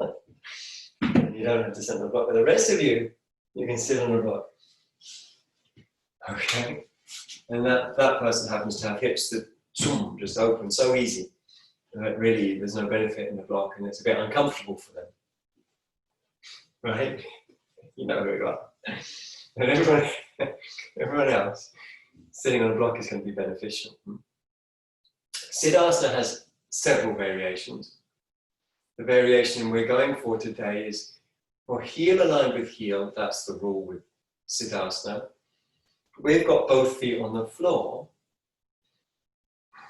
you don't have to sit on a block. But the rest of you, you can sit on a block. Okay? And that person happens to have hips that just open so easy that really there's no benefit in the block and it's a bit uncomfortable for them. Right? You know who you are. And everyone else sitting on a block is going to be beneficial. Siddhasana has several variations. The variation we're going for today is for heel aligned with heel. That's the rule with Siddhasana. We've got both feet on the floor,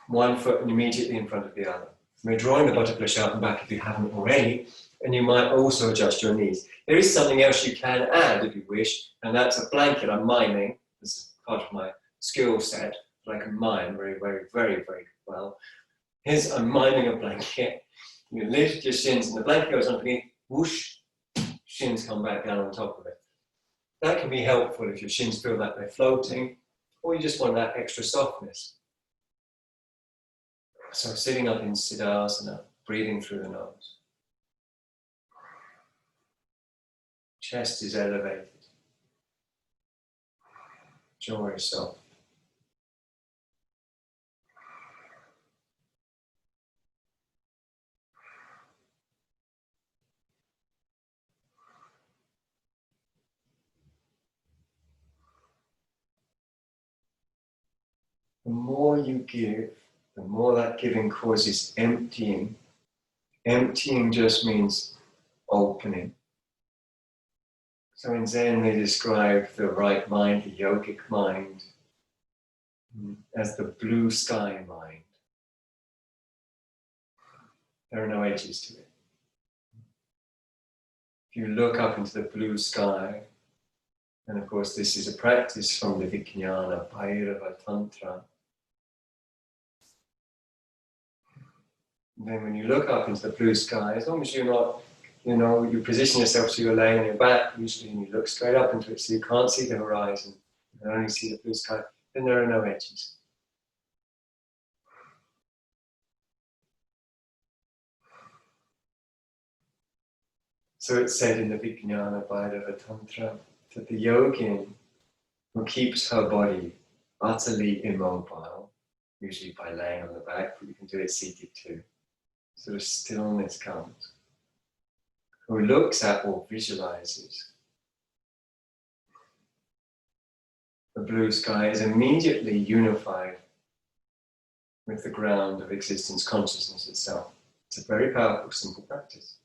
one foot immediately in front of the other. We're drawing the butterfly out and back if you haven't already, and you might also adjust your knees. There is something else you can add if you wish, and that's a blanket. I'm miming. This is part of my skill set, but I can mime very, very, very, very well. I'm miming a blanket. You lift your shins, and the blanket goes underneath, whoosh, shins come back down on top of it. That can be helpful if your shins feel like they're floating, or you just want that extra softness. So sitting up in Siddhasana, breathing through the nose. Chest is elevated. Jaw is soft. The more you give, the more that giving causes emptying. Emptying just means opening. So in Zen they describe the right mind, the yogic mind, as the blue sky mind. There are no edges to it. If you look up into the blue sky, and of course this is a practice from the Vijnana Bhairava Tantra. And then when you look up into the blue sky, as long as you're not you know, you position yourself so you're laying on your back usually, and you look straight up into it so you can't see the horizon, you can only see the blue sky, then there are no edges. So it's said in the Vijnana Vaidava Tantra that the yogin who keeps her body utterly immobile, usually by laying on the back, but you can do it seated too, sort of stillness comes, who looks at or visualizes the blue sky is immediately unified with the ground of existence, consciousness itself. It's a very powerful, simple practice.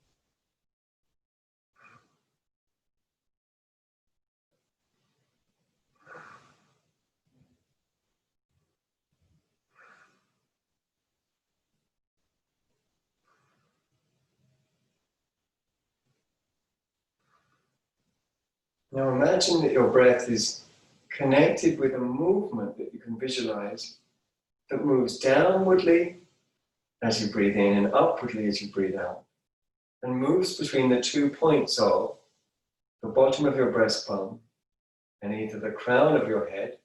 Now imagine that your breath is connected with a movement that you can visualize that moves downwardly as you breathe in and upwardly as you breathe out, and moves between the 2 points of the bottom of your breastbone and either the crown of your head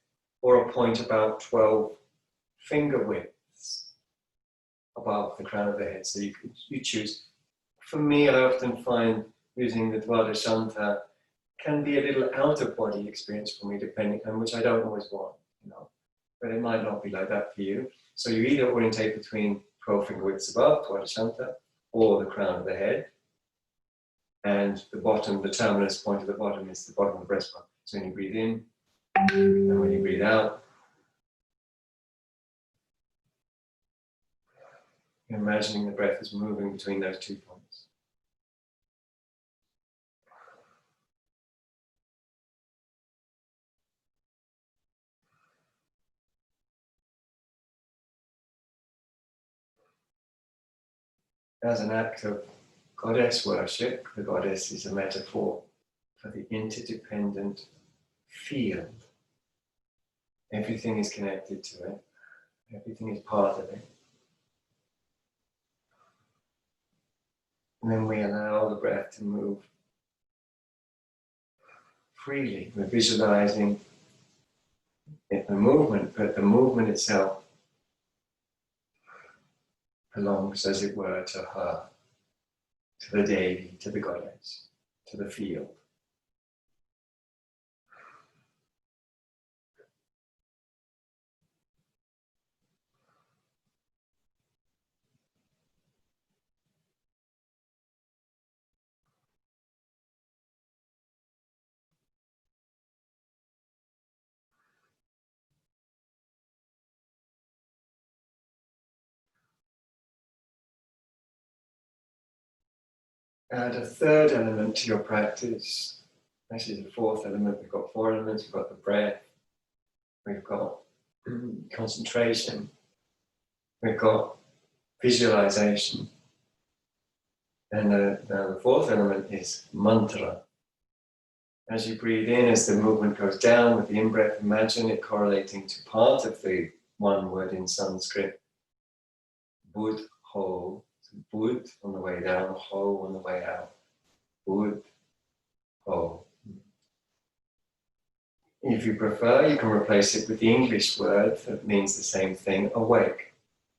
or a point about 12 finger widths above the crown of the head. So you choose. For me, I often find using the Dvadashanta can be a little out of body experience for me, depending on which I don't always want, you know. But it might not be like that for you. So you either orientate between 12 finger widths above, Dvadashanta, or the crown of the head. And the bottom, the terminus point of the bottom is the bottom of the breastbone. So when you breathe in, and when you breathe out, you're imagining the breath is moving between those 2 points. As an act of goddess worship, the goddess is a metaphor for the interdependent field. Everything is connected to it. Everything is part of it. And then we allow the breath to move freely. We're visualizing the movement, but the movement itself belongs, as it were, to her, to the Devi, to the goddess, to the field. Add a third element to your practice. Actually, the fourth element. We've got 4 elements. We've got the breath. We've got concentration. We've got visualization. And now the fourth element is mantra. As you breathe in, as the movement goes down with the in-breath, imagine it correlating to part of the one word in Sanskrit, bud, ho. So bud on the way down, ho on the way out. Bud, ho. If you prefer, you can replace it with the English word that means the same thing, awake.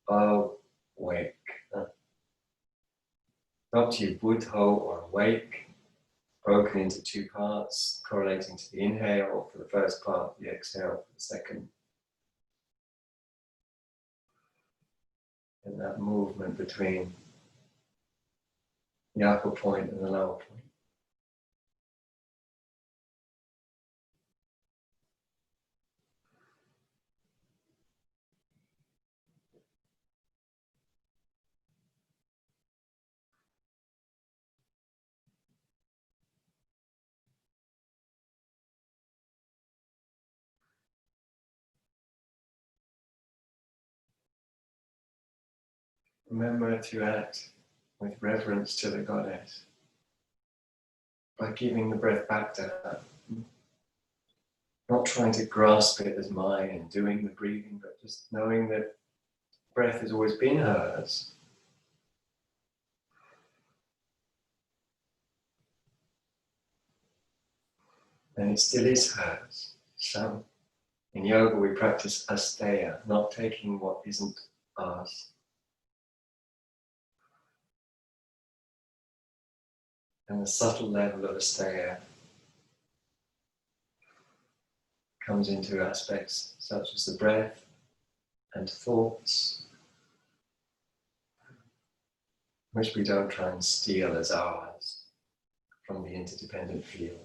Awake. Up to you, bud, ho, or awake. Broken into 2 parts, correlating to the inhale for the first part, the exhale for the second. And that movement between the upper point and the lower point. Remember to act with reverence to the goddess by giving the breath back to her. Not trying to grasp it as mine and doing the breathing, but just knowing that breath has always been hers. and it still is hers. So in yoga we practice asteya, not taking what isn't ours. And the subtle level of asteya comes into aspects such as the breath and thoughts, which we don't try and steal as ours from the interdependent field.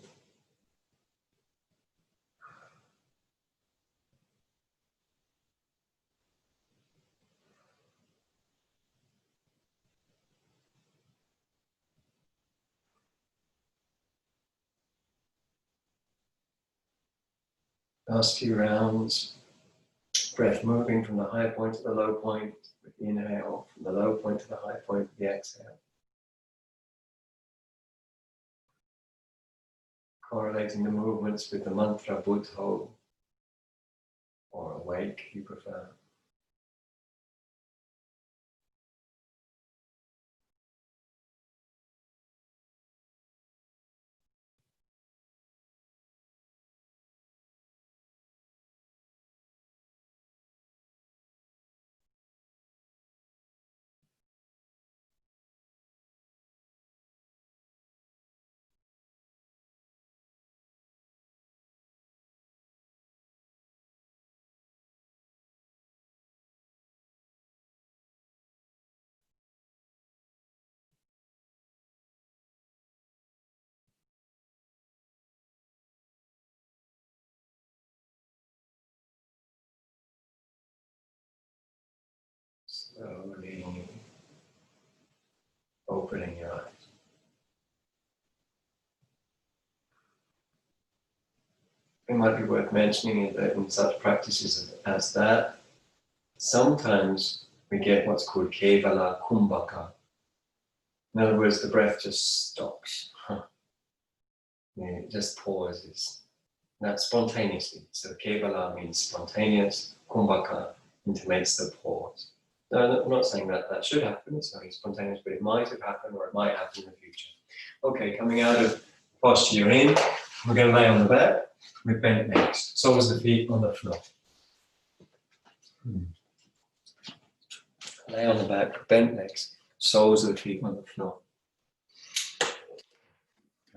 Last few rounds, breath moving from the high point to the low point with the inhale, from the low point to the high point with the exhale. Correlating the movements with the mantra Buddho, or awake if you prefer. Slowly opening your eyes. It might be worth mentioning that in such practices as that, sometimes we get what's called kevala kumbhaka. In other words, the breath just stops. It just pauses. That's spontaneously. So kevala means spontaneous, kumbhaka intimates the pause. No, I'm not saying that that should happen, it's only spontaneous, but it might have happened or it might happen in the future. Okay, coming out of posture you're in, we're going to lay on the back with bent legs, soles of the feet on the floor. Lay on the back with bent legs, soles of the feet on the floor.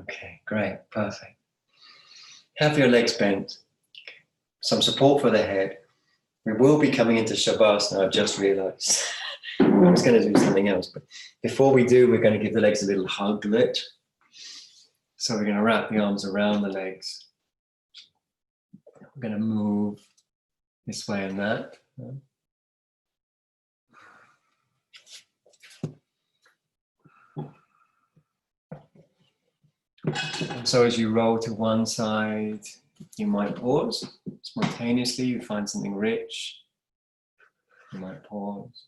Okay, great, perfect. Have your legs bent, some support for the head. We will be coming into Shavasana, I've just realized. I was going to do something else, but before we do, we're going to give the legs a little hug lift. So we're going to wrap the arms around the legs. We're going to move this way and that. And so as you roll to one side, you might pause. Spontaneously, you find something rich. You might pause.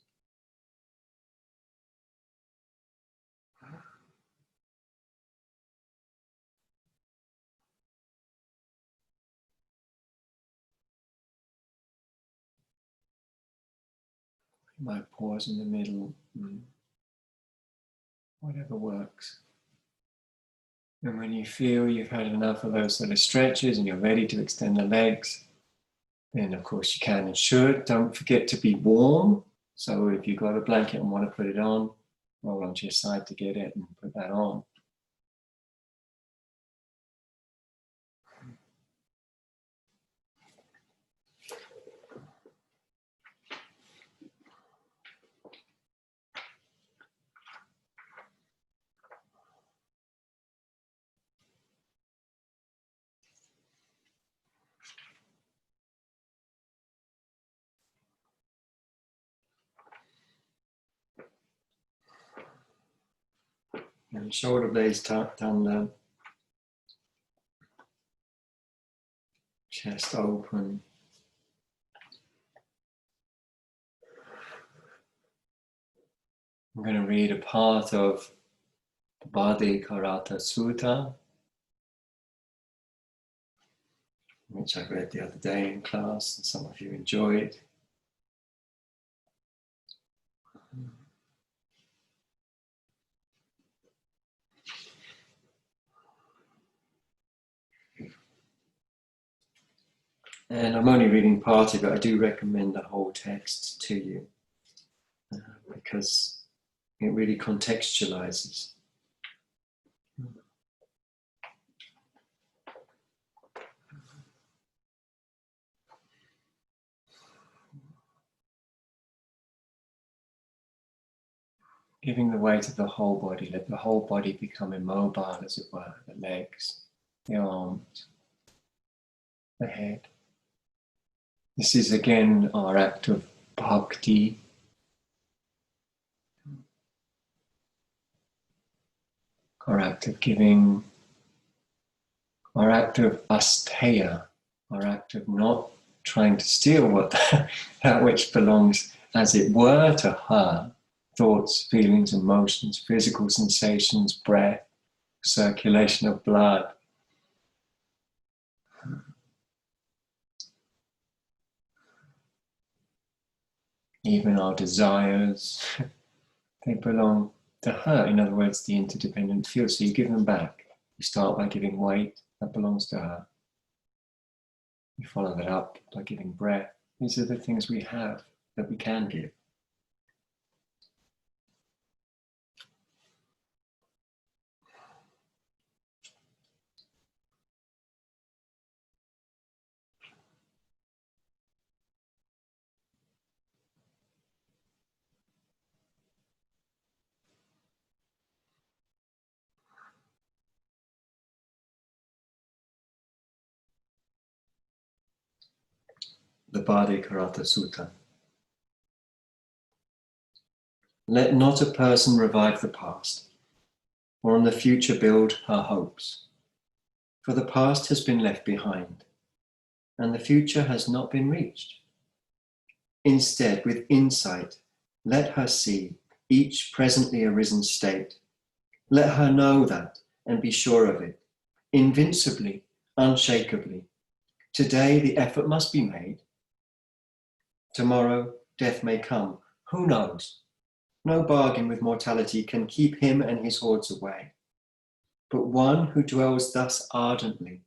You might pause in the middle. Whatever works. And when you feel you've had enough of those sort of stretches and you're ready to extend the legs, then of course you can and should. Don't forget to be warm. So if you've got a blanket and want to put it on, roll onto your side to get it and put that on. And shoulder blades tucked under, chest open. I'm going to read a part of the Bhadi Karata Sutta, which I read the other day in class, and some of you enjoyed. And I'm only reading part of it. I do recommend the whole text to you because it really contextualizes. Giving the weight of the whole body, let the whole body become immobile, as it were, the legs, the arms, the head. This is again our act of bhakti. Our act of giving, our act of asteya, our act of not trying to steal that which belongs, as it were, to her. Thoughts, feelings, emotions, physical sensations, breath, circulation of blood. Even our desires, they belong to her. In other words, the interdependent field. So you give them back. You start by giving weight, that belongs to her. You follow that up by giving breath. These are the things we have that we can give. The Bhadikkarata Sutta. Let not a person revive the past, or on the future build her hopes. For the past has been left behind, and the future has not been reached. Instead, with insight, let her see each presently arisen state. Let her know that and be sure of it, invincibly, unshakably. Today the effort must be made. Tomorrow death may come. Who knows? No bargain with mortality can keep him and his hordes away. But one who dwells thus ardently,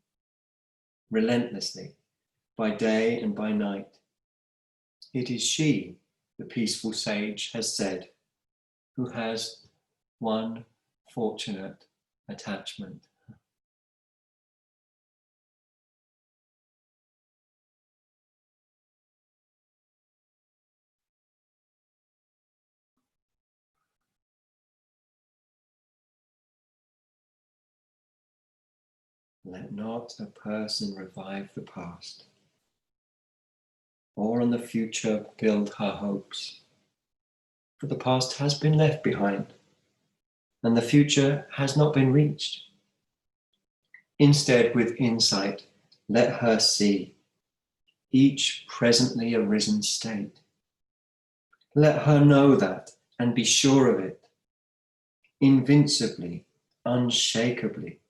relentlessly, by day and by night, it is she, the peaceful sage has said, who has one fortunate attachment. Let not a person revive the past, or on the future build her hopes. For the past has been left behind, and the future has not been reached. Instead, with insight, let her see each presently arisen state. Let her know that and be sure of it, invincibly, unshakably.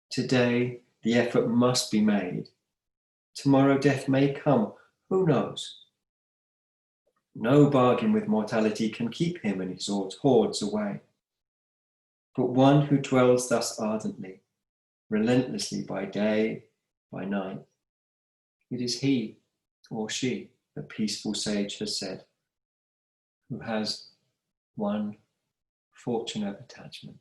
Today, the effort must be made. Tomorrow, death may come. Who knows? No bargain with mortality can keep him and his hordes away. But one who dwells thus ardently, relentlessly by day, by night, it is he or she, the peaceful sage has said, who has one fortunate attachment.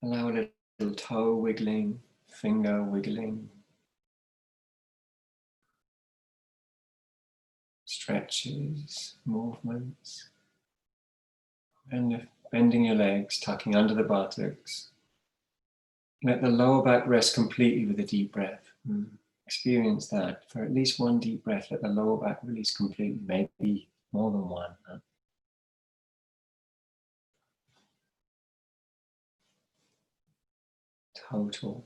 Allow a little toe wiggling, finger wiggling, stretches, movements, and bending your legs, tucking under the buttocks. Let the lower back rest completely with a deep breath. Experience that for at least one deep breath. Let the lower back release completely, maybe more than one. Total.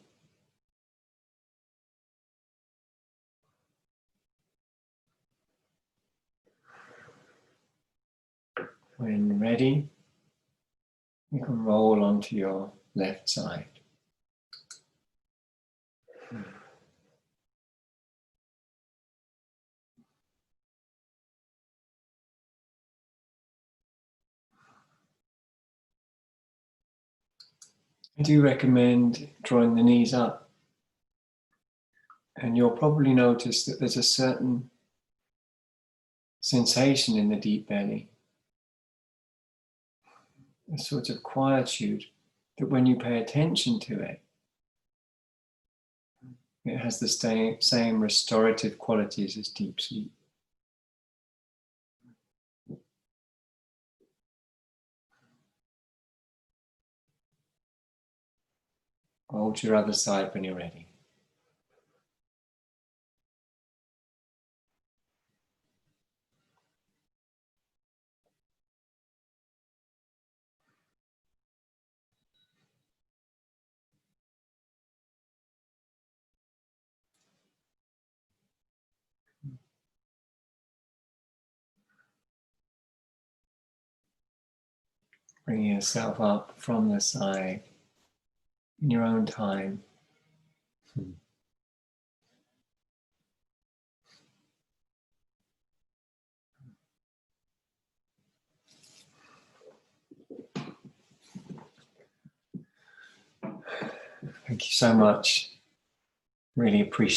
When ready, you can roll onto your left side. I do recommend drawing the knees up, and you'll probably notice that there's a certain sensation in the deep belly, a sort of quietude that when you pay attention to it, it has the same restorative qualities as deep sleep. Hold your other side when you're ready. Bringing yourself up from the side in your own time. Thank you so much. Really appreciate it.